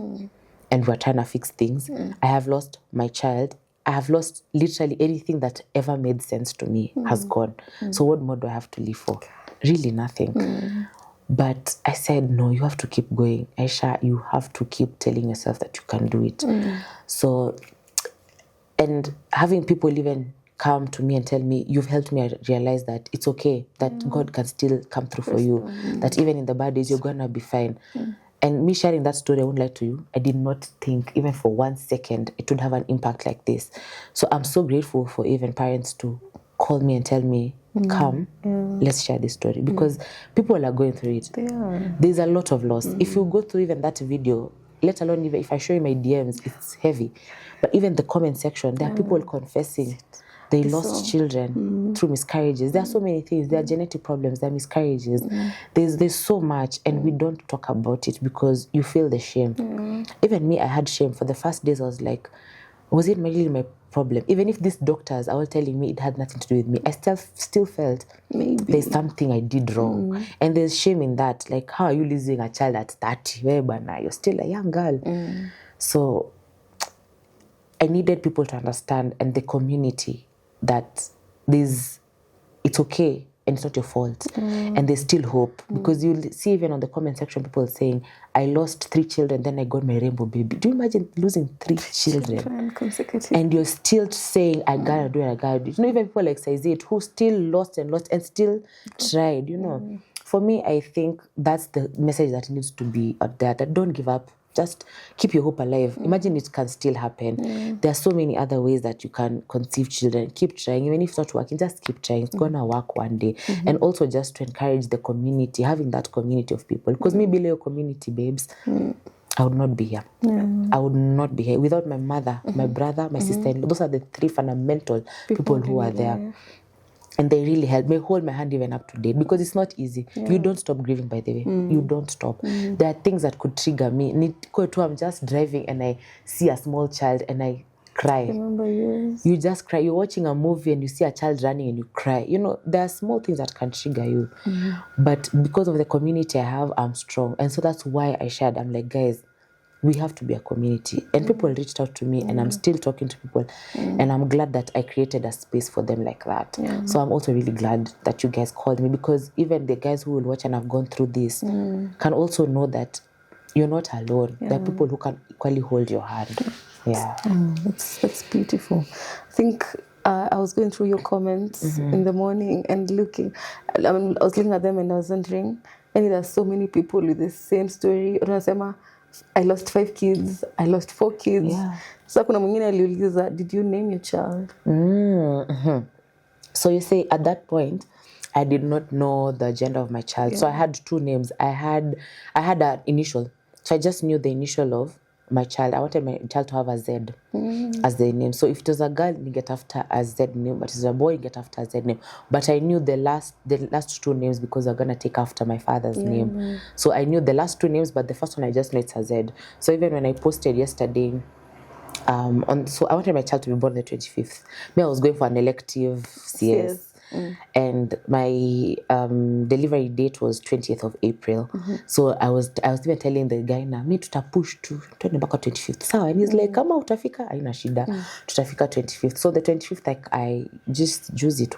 And we're trying to fix things. I have lost my child. I have lost literally anything that ever made sense to me has gone. So what more do I have to live for? Really nothing. But I said, no, you have to keep going. Aisha, you have to keep telling yourself that you can do it. So, and having people even come to me and tell me, you've helped me realize that it's okay, that God can still come through for you, that even in the bad days, you're going to be fine. And me sharing that story, I won't lie to you, I did not think even for 1 second it would have an impact like this. So I'm so grateful for even parents to call me and tell me, come, let's share this story. Because people are going through it. There's a lot of loss. If you go through even that video, let alone even if I show you my DMs, it's heavy. But even the comment section, there are people confessing they lost children through miscarriages. There are so many things. There are genetic problems. There are miscarriages. There's so much, and we don't talk about it because you feel the shame. Even me, I had shame. For the first days, I was like, was it really my problem? Even if these doctors are all telling me it had nothing to do with me, I still felt there's something I did wrong. And there's shame in that. Like, how are you losing a child at 30? You're still a young girl. So I needed people to understand, and the community, that it's okay and it's not your fault. And there's still hope. Because you'll see even on the comment section people saying, I lost 3 children, then I got my rainbow baby. Do you imagine losing 3 children? And you're still saying, I gotta do it, I gotta do it. You know, even people like Saizit who still lost and still tried, you know. For me, I think that's the message that needs to be out there, that don't give up. Just keep your hope alive. Imagine it can still happen. There are so many other ways that you can conceive children. Keep trying. Even if it's not working, just keep trying. It's going to work one day. And also just to encourage the community, having that community of people. Because me below community, babes, I would not be here. I would not be here. Without my mother, my brother, my sister, those are the 3 fundamental people who are there. And they really help me hold my hand even up to date, because it's not easy. You don't stop grieving, by the way. You don't stop. There are things that could trigger me. I'm just driving and I see a small child and I cry. You just cry. You're watching a movie and you see a child running and you cry. You know, there are small things that can trigger you. But because of the community I have, I'm strong. And so that's why I shared. I'm like, guys, we have to be a community. And people reached out to me and I'm still talking to people. And I'm glad that I created a space for them like that. So I'm also really glad that you guys called me, because even the guys who will watch and have gone through this can also know that you're not alone. There are people who can equally hold your hand. That's beautiful. I think I was going through your comments in the morning and looking. I was looking at them and I was wondering, and there's so many people with the same story. I lost 5 kids. I lost 4 kids. So kuna mwingine aliuliza, did you name your child? So you say at that point, I did not know the gender of my child. So I had 2 names. I had an initial. So I just knew the initial of my child, I wanted my child to have a Z as the name. So if it was a girl, you get after a Z name, but if it's a boy, you get after a Z name. But I knew the last two names because they're gonna take after my father's name. So I knew the last two names, but the first one I just know it's a Z. So even when I posted yesterday, so I wanted my child to be born the 25th. Me, I was going for an elective CS. And my delivery date was 20th of April. So I was even telling the guy, na me tutapush to twende mpaka 25th. So and he's like, kama utafika haina shida, tutafika 25th. So the 25th, like, I just juice it.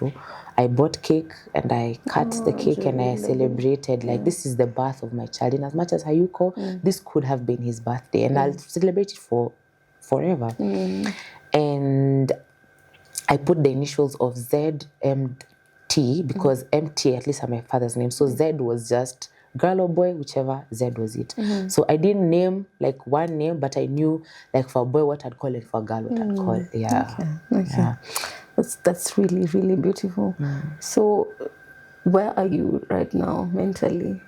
I bought cake and I cut the cake and I celebrated like this is the birth of my child. And as much as Hayuko, this could have been his birthday, and I'll celebrate it for forever. And I put the initials of ZMT because MT at least are my father's name. So Z was just girl or boy, whichever, Z was it. So I didn't name like one name, but I knew like for a boy what I'd call it, for a girl what I'd call it. Yeah. Okay. Yeah. That's really, really beautiful. So where are you right now mentally?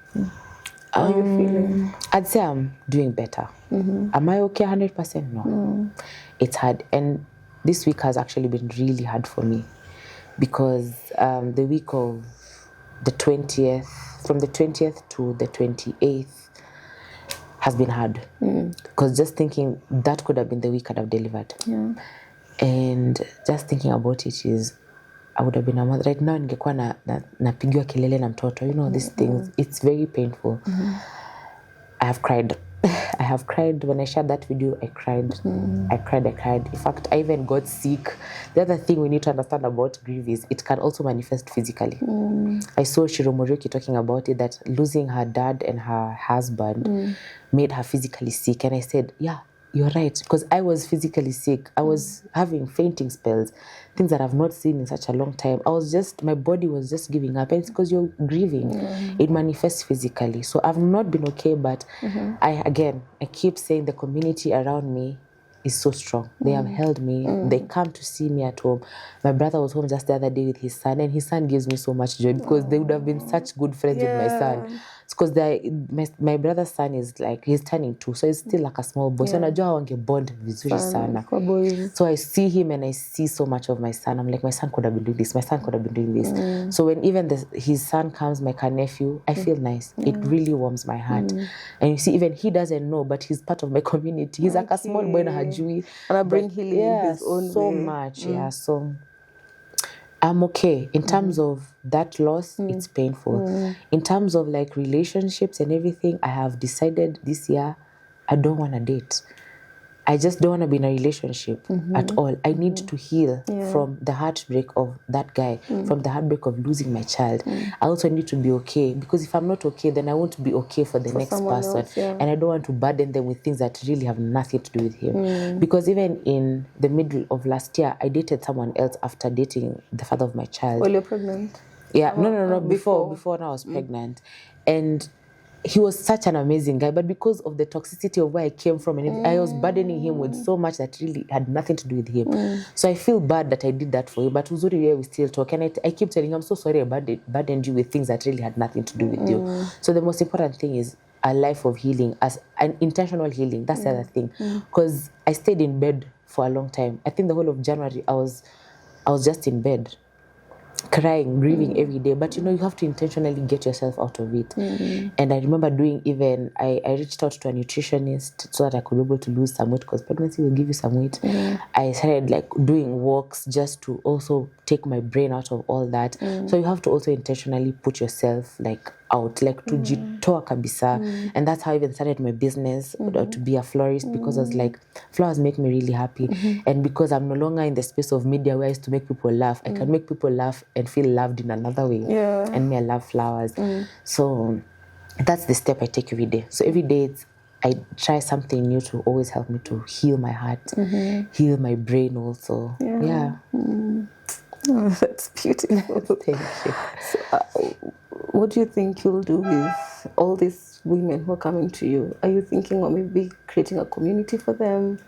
How are you feeling? I'd say I'm doing better. Am I okay 100%? No. It's hard. And this week has actually been really hard for me because the week of the 20th, from the 20th to the 28th has been hard. Because just thinking that could have been the week I'd have delivered. And just thinking about it is, I would have been a mother. Right now, ningekuwa napigiwa kelele na mtoto. You know, these things, it's very painful. I have cried. I have cried. When I shared that video, I cried. I cried. In fact, I even got sick. The other thing we need to understand about grief is it can also manifest physically. I saw Shiro Morioki talking about it, that losing her dad and her husband made her physically sick. And I said, yeah, you're right. Because I was physically sick. I was having fainting spells, things that I've not seen in such a long time. My body was just giving up. And it's because you're grieving. It manifests physically. So I've not been okay, but I keep saying the community around me is so strong. They have held me. They come to see me at home. My brother was home just the other day with his son, and his son gives me so much joy because they would have been such good friends with my son. It's because my brother's son is like, he's turning 2, so he's still like a small boy. So najua wange bond vizuri sana. So I see him and I see so much of my son. I'm like, my son could have been doing this. My son could have been doing this. So when even his son comes, my nephew, I feel nice. It really warms my heart. And you see, even he doesn't know, but he's part of my community. He's like a small boy na hajui. And I bring healing in his own so way. much. Yeah, so I'm okay. In terms of that loss, it's painful. In terms of like relationships and everything, I have decided this year I don't want to date. I just don't want to be in a relationship at all. I need to heal from the heartbreak of that guy, from the heartbreak of losing my child. I also need to be okay, because if I'm not okay, then I won't be okay for the next person. Else, and I don't want to burden them with things that really have nothing to do with him. Because even in the middle of last year, I dated someone else after dating the father of my child. Well, you're pregnant? Yeah, no. Before I was pregnant. And he was such an amazing guy, but because of the toxicity of where I came from, and I was burdening him with so much that really had nothing to do with him. So I feel bad that I did that for you, but uzuri we still talk. And I keep telling him, I'm so sorry I burdened you with things that really had nothing to do with you. So the most important thing is a life of healing, as an intentional healing. That's the other thing. Because I stayed in bed for a long time. I think the whole of January, I was just in bed, crying, grieving every day. But you have to intentionally get yourself out of it. And I remember I reached out to a nutritionist so that I could be able to lose some weight, because pregnancy will give you some weight. I started like doing walks just to also take my brain out of all that. So you have to also intentionally put yourself like out, like to jitoa kabisa. And that's how I even started my business, to be a florist, because I was like, flowers make me really happy. And because I'm no longer in the space of media where I used to make people laugh, I can make people laugh and feel loved in another way. And me, I love flowers. So that's the step I take every day. So every day I try something new to always help me to heal my heart, heal my brain also. Oh, that's beautiful. Thank you. So, what do you think you'll do with all these women who are coming to you? Are you thinking of maybe creating a community for them?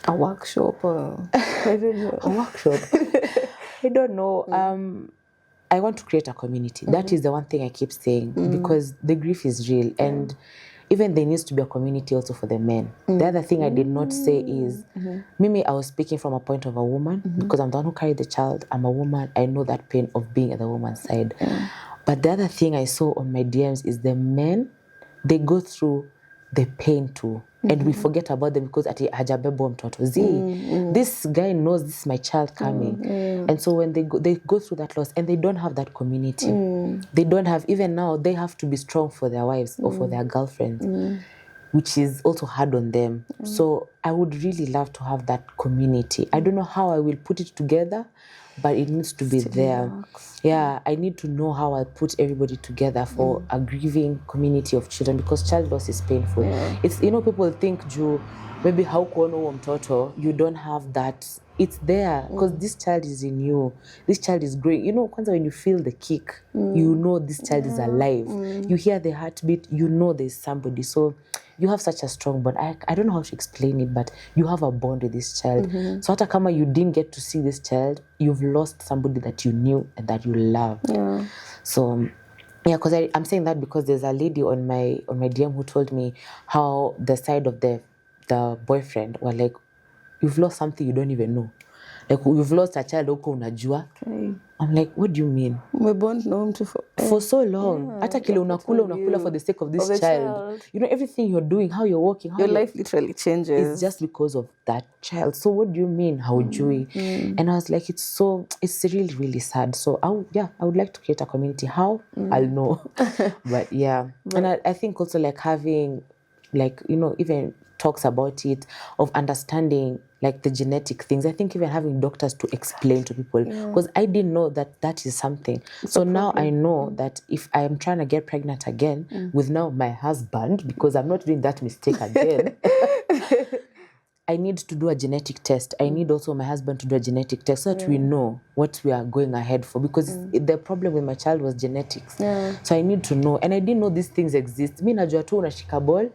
A workshop? I don't know. A workshop? I don't know. I want to create a community. That is the one thing I keep saying, because the grief is real. And even there needs to be a community also for the men. The other thing I did not say is, Mimi, I was speaking from a point of a woman, because I'm the one who carried the child. I'm a woman. I know that pain of being at the woman's side. But the other thing I saw on my DMs is the men, they go through the pain too. And we forget about them because ati hajabebo mtoto. This guy knows this is my child coming. And so when they go through that loss and they don't have that community. They don't have, even now, they have to be strong for their wives or for their girlfriends, which is also hard on them. So I would really love to have that community. I don't know how I will put it together, but it needs to be there. Yeah, I need to know how I'll put everybody together for a grieving community of children, because child loss is painful. It's, people think maybe how kuono mtoto, you don't have that. It's there because this child is in you. This child is growing. Kwanza when you feel the kick, you know this child is alive. You hear the heartbeat, you know there's somebody. So you have such a strong bond. I don't know how to explain it, but you have a bond with this child. So hata kama you didn't get to see this child, you've lost somebody that you knew and that you loved. So yeah, because I'm saying that because there's a lady on my DM who told me how the side of the boyfriend were like, you've lost something you don't even know. Like, you've lost a child huko unajua. I'm like, what do you mean? Umebond na mtu for so long. Hata kile unakula for the sake of this child. Everything you're doing, how you're walking, your life literally changes. It's just because of that child. So what do you mean? How doing? And I was like, it's really, really sad. So I would like to create a community. How? I'll know. But yeah. And I think also like having, like, even talks about it, of understanding like the genetic things. I think even having doctors to explain to people, because I didn't know that is something. So now I know that if I am trying to get pregnant again with now my husband, because I'm not doing that mistake again, I need to do a genetic test. I need also my husband to do a genetic test so that we know what we are going ahead for, because the problem with my child was genetics. So I need to know, and I didn't know these things exist. Mi najua tu unashika ball,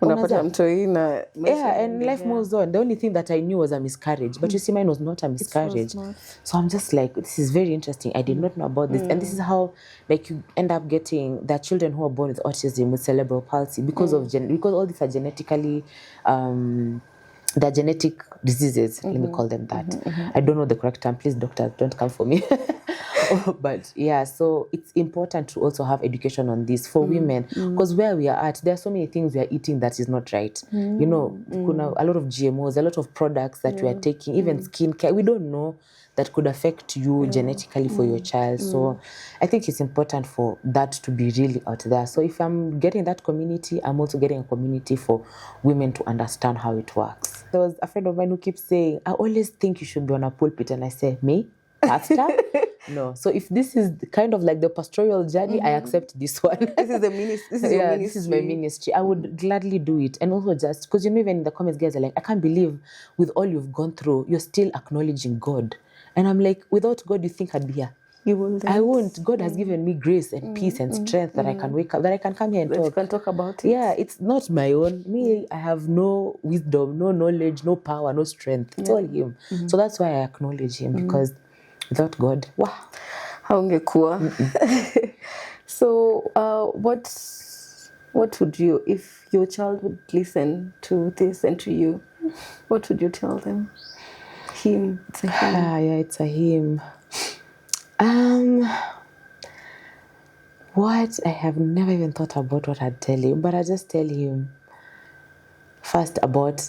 unapata mtoi na and life moves on. The only thing that I knew was a miscarriage, but you see, mine was not a miscarriage. So I'm just like, this is very interesting. I did not know about this, and this is how, like, you end up getting the children who are born with autism, with cerebral palsy, because of because all these are genetically, they're genetic diseases. Let me call them that. I don't know the correct term. Please, doctors, don't come for me. But yeah, so it's important to also have education on this for women, because where we are at, there are so many things we are eating that is not right. Kuna a lot of GMOs, a lot of products that we are taking, even skincare, we don't know, that could affect you genetically for your child. So I think it's important for that to be really out there. So if I'm getting that community, I'm also getting a community for women to understand how it works. There was a friend of mine who keeps saying, I always think you should be on a pulpit. And I say, me? Pastor? No. So if this is kind of like the pastoral journey, I accept this one. This is the ministry. This is your ministry. This is my ministry. I would gladly do it. And also just because, even in the comments, guys are like, I can't believe with all you've gone through, you're still acknowledging God. And I'm like, without God, you think I'd be here? You wouldn't. I won't. God has given me grace and peace and strength that I can wake up, that I can come here and talk. You can talk about it. Yeah, it's not my own. Me, I have no wisdom, no knowledge, no power, no strength. It's all Him. So that's why I acknowledge Him, because without God, wow. Haungekuwa. So, what would you, if your child would listen to this and to you, what would you tell them? Him. It's a him. Yeah, it's a him. What? I have never even thought about what I'd tell him, but I just tell him first about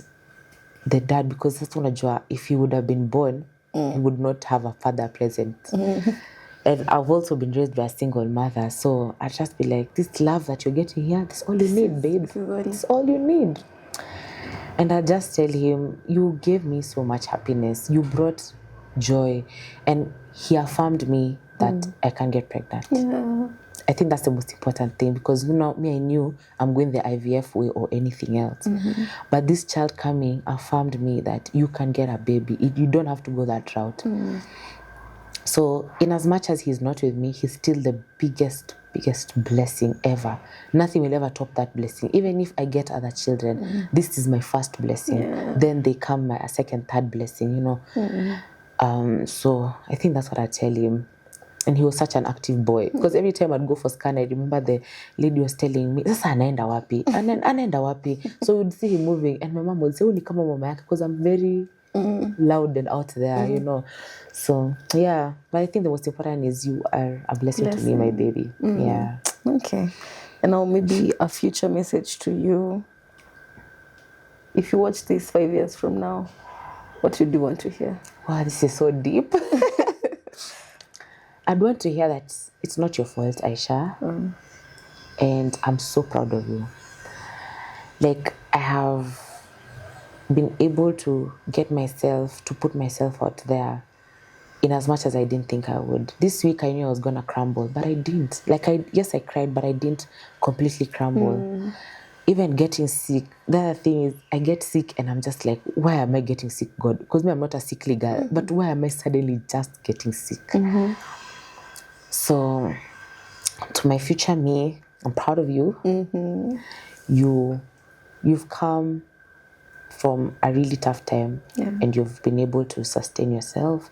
the dad, because that's unajua, if he would have been born, he would not have a father present. And I've also been raised by a single mother, so I'd just be like, this love that you're getting here, that's all you need, babe. That's all you need. And I just tell him, you gave me so much happiness. You brought joy. And he affirmed me that I can get pregnant. Yeah. I think that's the most important thing, because, me, I knew I'm going the IVF way or anything else. But this child coming affirmed me that you can get a baby. You don't have to go that route. So in as much as he's not with me, he's still the biggest blessing ever. Nothing will ever top that blessing. Even if I get other children, this is my first blessing. Yeah. Then they come my second, third blessing, So I think that's what I tell him. And he was such an active boy. Because every time I'd go for scan, I remember the lady was telling me, sasa anaenda wapi? Anaenda wapi? So we'd see him moving. And my mom would say, ni kama mama yake, because I'm very loud and out there, you know. So, yeah. But I think the most important is you are a blessing to me, my baby. Yeah. Okay. And now maybe a future message to you. If you watch this 5 years from now, what would you want to hear? Wow, this is so deep. I'd want to hear that it's not your fault, Aisha. And I'm so proud of you. Like, I have been able to get myself, to put myself out there in as much as I didn't think I would. This week I knew I was going to crumble, but I didn't. Like, yes, I cried, but I didn't completely crumble. Even getting sick, the other thing is I get sick and I'm just like, why am I getting sick, God? Because me, I'm not a sickly girl, but why am I suddenly just getting sick? So, to my future me, I'm proud of you. You've come from a really tough time and you've been able to sustain yourself.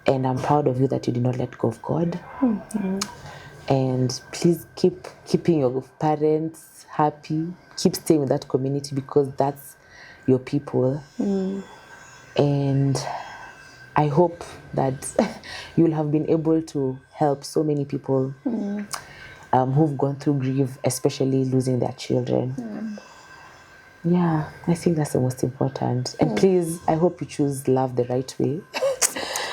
And I'm proud of you that you did not let go of God. And please keep keeping your parents happy. Keep staying with that community because that's your people. And I hope that you'll have been able to help so many people who've gone through grief, especially losing their children. Yeah, I think that's the most important. And please, I hope you choose love the right way.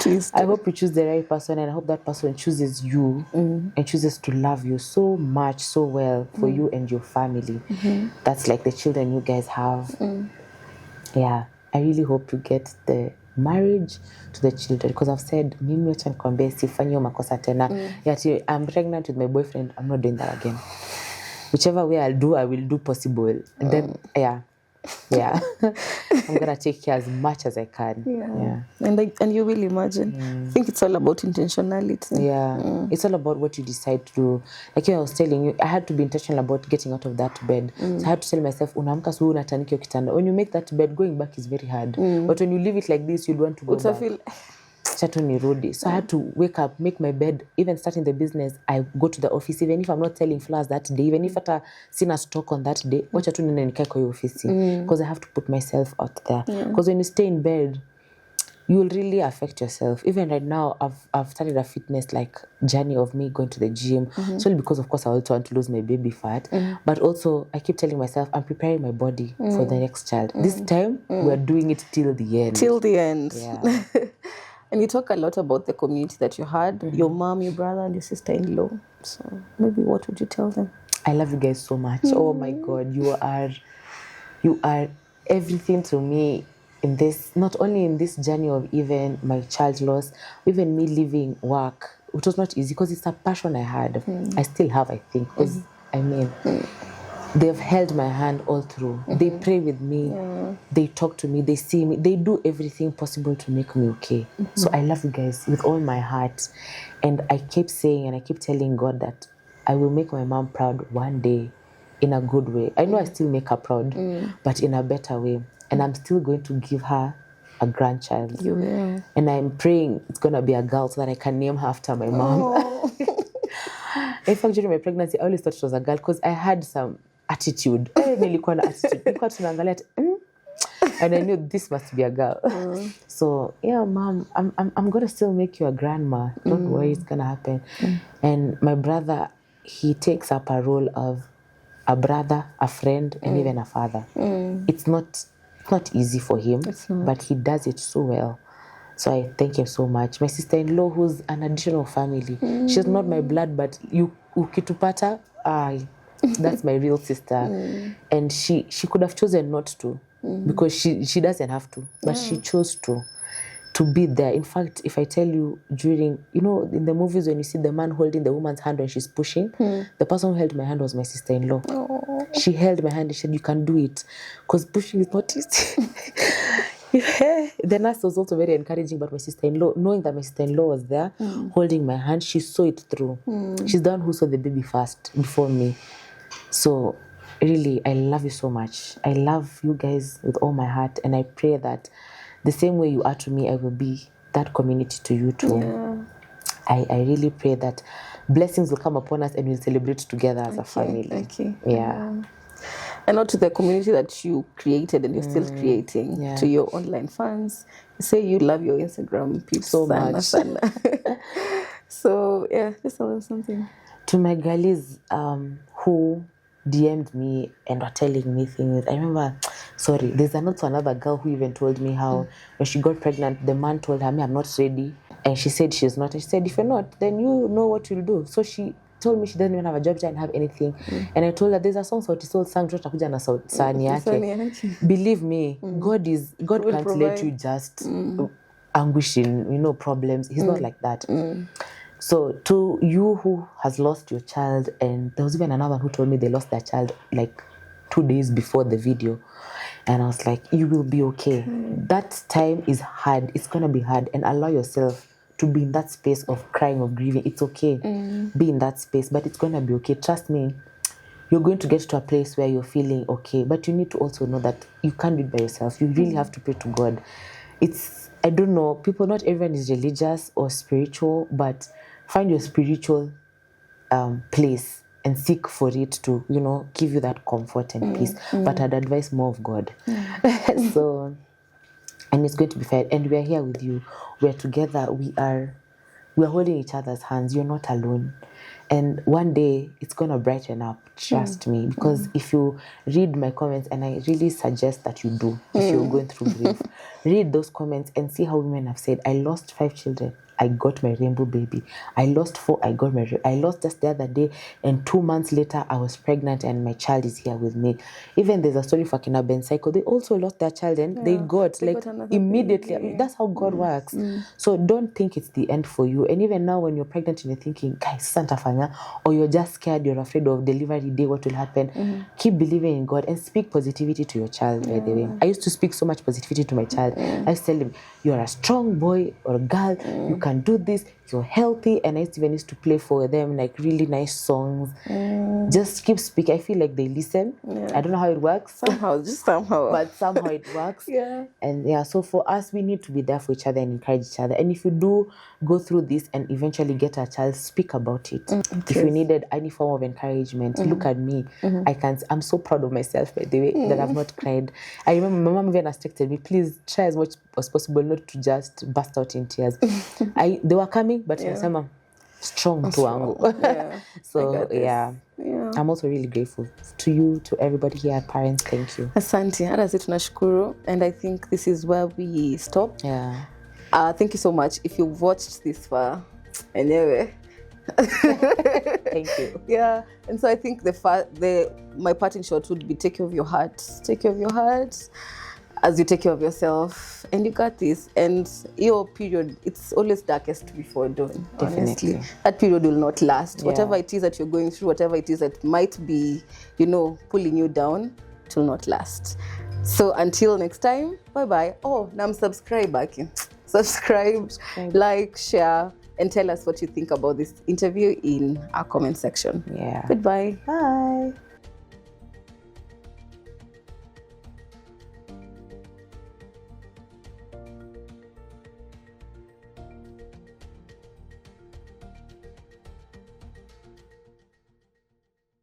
Please I hope you choose the right person, and I hope that person chooses you and chooses to love you so much, so well for you and your family. That's like the children you guys have. Yeah, I really hope you get the marriage to the children, because I've said, mimi wacha nikwambie sifanyi hiyo makosa tena. Yet I'm pregnant with my boyfriend, I'm not doing that again. Whichever way I will do possible. And then, yeah. I'm going to take care as much as I can. Yeah. And you will imagine. I think it's all about intentionality. Yeah. It's all about what you decide to do. Like I was telling you, I had to be intentional about getting out of that bed. So I had to tell myself, unaamka asubuhi unatanika hiyo kitanda. When you make that bed, going back is very hard. But when you leave it like this, you'd want to go back. So I had to wake up, make my bed, even starting the business. I go to the office, even if I'm not selling flowers that day, even if I've seen a stock on that day, wacha tu nene nikae kwa hiyo office, because I have to put myself out there. Because when you stay in bed, you will really affect yourself. Even right now, I've started a fitness like journey of me going to the gym. Solely because, of course, I also want to lose my baby fat. But also, I keep telling myself, I'm preparing my body for the next child. This time, we're doing it till the end. Till the end. Yeah. And you talk a lot about the community that you had, your mom, your brother, and your sister-in-law. So maybe what would you tell them? I love you guys so much. Oh my God, you are everything to me in this, not only in this journey of even my child loss, even me leaving work. It was not easy because it's a passion I had. I still have, I think, because they've held my hand all through. They pray with me. They talk to me. They see me. They do everything possible to make me okay. So I love you guys with all my heart. And I keep saying and I keep telling God that I will make my mom proud one day in a good way. I know I still make her proud, but in a better way. And I'm still going to give her a grandchild. You will. And I'm praying it's going to be a girl so that I can name her after my mom. In fact, during my pregnancy, I always thought she was a girl because I had some attitude. Nilikuwa na attitude. Nilikuwa tunaangalia and I knew this must be a girl. So, yeah, Mom, I'm going to still make you a grandma. Don't worry, it's going to happen. And my brother, he takes up a role of a brother, a friend, and even a father. It's not easy for him, but he does it so well. So I thank him so much. My sister-in-law, who's an additional family. She's not my blood, but ukitupata, that's my real sister. And she could have chosen not to, because she doesn't have to, but she chose to be there. In fact, if I tell you during, in the movies when you see the man holding the woman's hand when she's pushing, the person who held my hand was my sister-in-law. She held my hand and she said, you can do it. Because pushing is not easy. The nurse was also very encouraging, but my sister-in-law, knowing that my sister-in-law was there, holding my hand, she saw it through. She's the one who saw the baby first before me. So really, I love you so much. I love you guys with all my heart, and I pray that the same way you are to me, I will be that community to you too. I really pray that blessings will come upon us and we'll celebrate together as a family. Okay. Yeah. And not to the community that you created and you're still creating, yeah. to your online fans. You say you love your Instagram peeps So much. So, yeah, just tell us something. To my girlies who DM'd me and were telling me things. I remember, there's also another girl who even told me how when she got pregnant, the man told her, I'm not ready. And she said she's not. And she said, if you're not, then you know what you'll do. So she told me she doesn't even have a job, she didn't have anything. And I told her, there's a song Sauti Sol sang, tutakuja na sahani yake. Believe me, God can't provide. Let you just anguish in, problems. He's not like that. So to you who has lost your child, and there was even another who told me they lost their child like 2 days before the video. And I was like, you will be okay. That time is hard. It's going to be hard. And allow yourself to be in that space of crying, of grieving. It's okay. Be in that space, but it's going to be okay. Trust me, you're going to get to a place where you're feeling okay. But you need to also know that you can't do it by yourself. You really have to pray to God. I don't know, people, not everyone is religious or spiritual, but find your spiritual place and seek for it to, give you that comfort and peace. But I'd advise more of God. So, and it's going to be fair. And we're here with you. We're together. We're holding each other's hands. You're not alone. And one day it's going to brighten up. Trust me. Because if you read my comments, and I really suggest that you do, if you're going through grief, read those comments and see how women have said, I lost 5 children. I got my rainbow baby. I lost 4. I lost just the other day. And 2 months later, I was pregnant and my child is here with me. Even there's a story for Kina Ben Cycle. They also lost their child and they got immediately. Baby. That's how God works. So don't think it's the end for you. And even now when you're pregnant and you're thinking, guys, Santa Fanya, or you're just scared, you're afraid of delivery day, what will happen? Keep believing in God and speak positivity to your child, by the way. I used to speak so much positivity to my child. I used to tell him, you're a strong boy or a girl. You can do this, you're healthy. And I used to play for them like really nice songs. Just keep speaking. I feel like they listen. I don't know how it works. Somehow. But somehow it works. And so for us, we need to be there for each other and encourage each other. And if you do go through this and eventually get a child, speak about it. If you needed any form of encouragement, look at me. I'm so proud of myself, by the way, that I've not cried. I remember my mom even has texted me, please try as much as possible not to just burst out in tears. They were coming, but I'm strong to wangu. So I'm also really grateful to you, to everybody here at Parents. Thank you. Asante, hata sisi tunashukuru, and I think this is where we stop. Thank you so much if you've watched this far. Anyway. Thank you. And so I think my parting shot would be take care of your heart. Take care of your heart as you take care of yourself, and you got this. And your period, it's always darkest before dawn. Definitely. Honestly. That period will not last. Whatever it is that you're going through, whatever it is that might be, pulling you down, it will not last. So until next time, bye-bye. Oh, now I'm subscribing. Subscribe, like, share, and tell us what you think about this interview in our comment section. Yeah. Goodbye. Bye.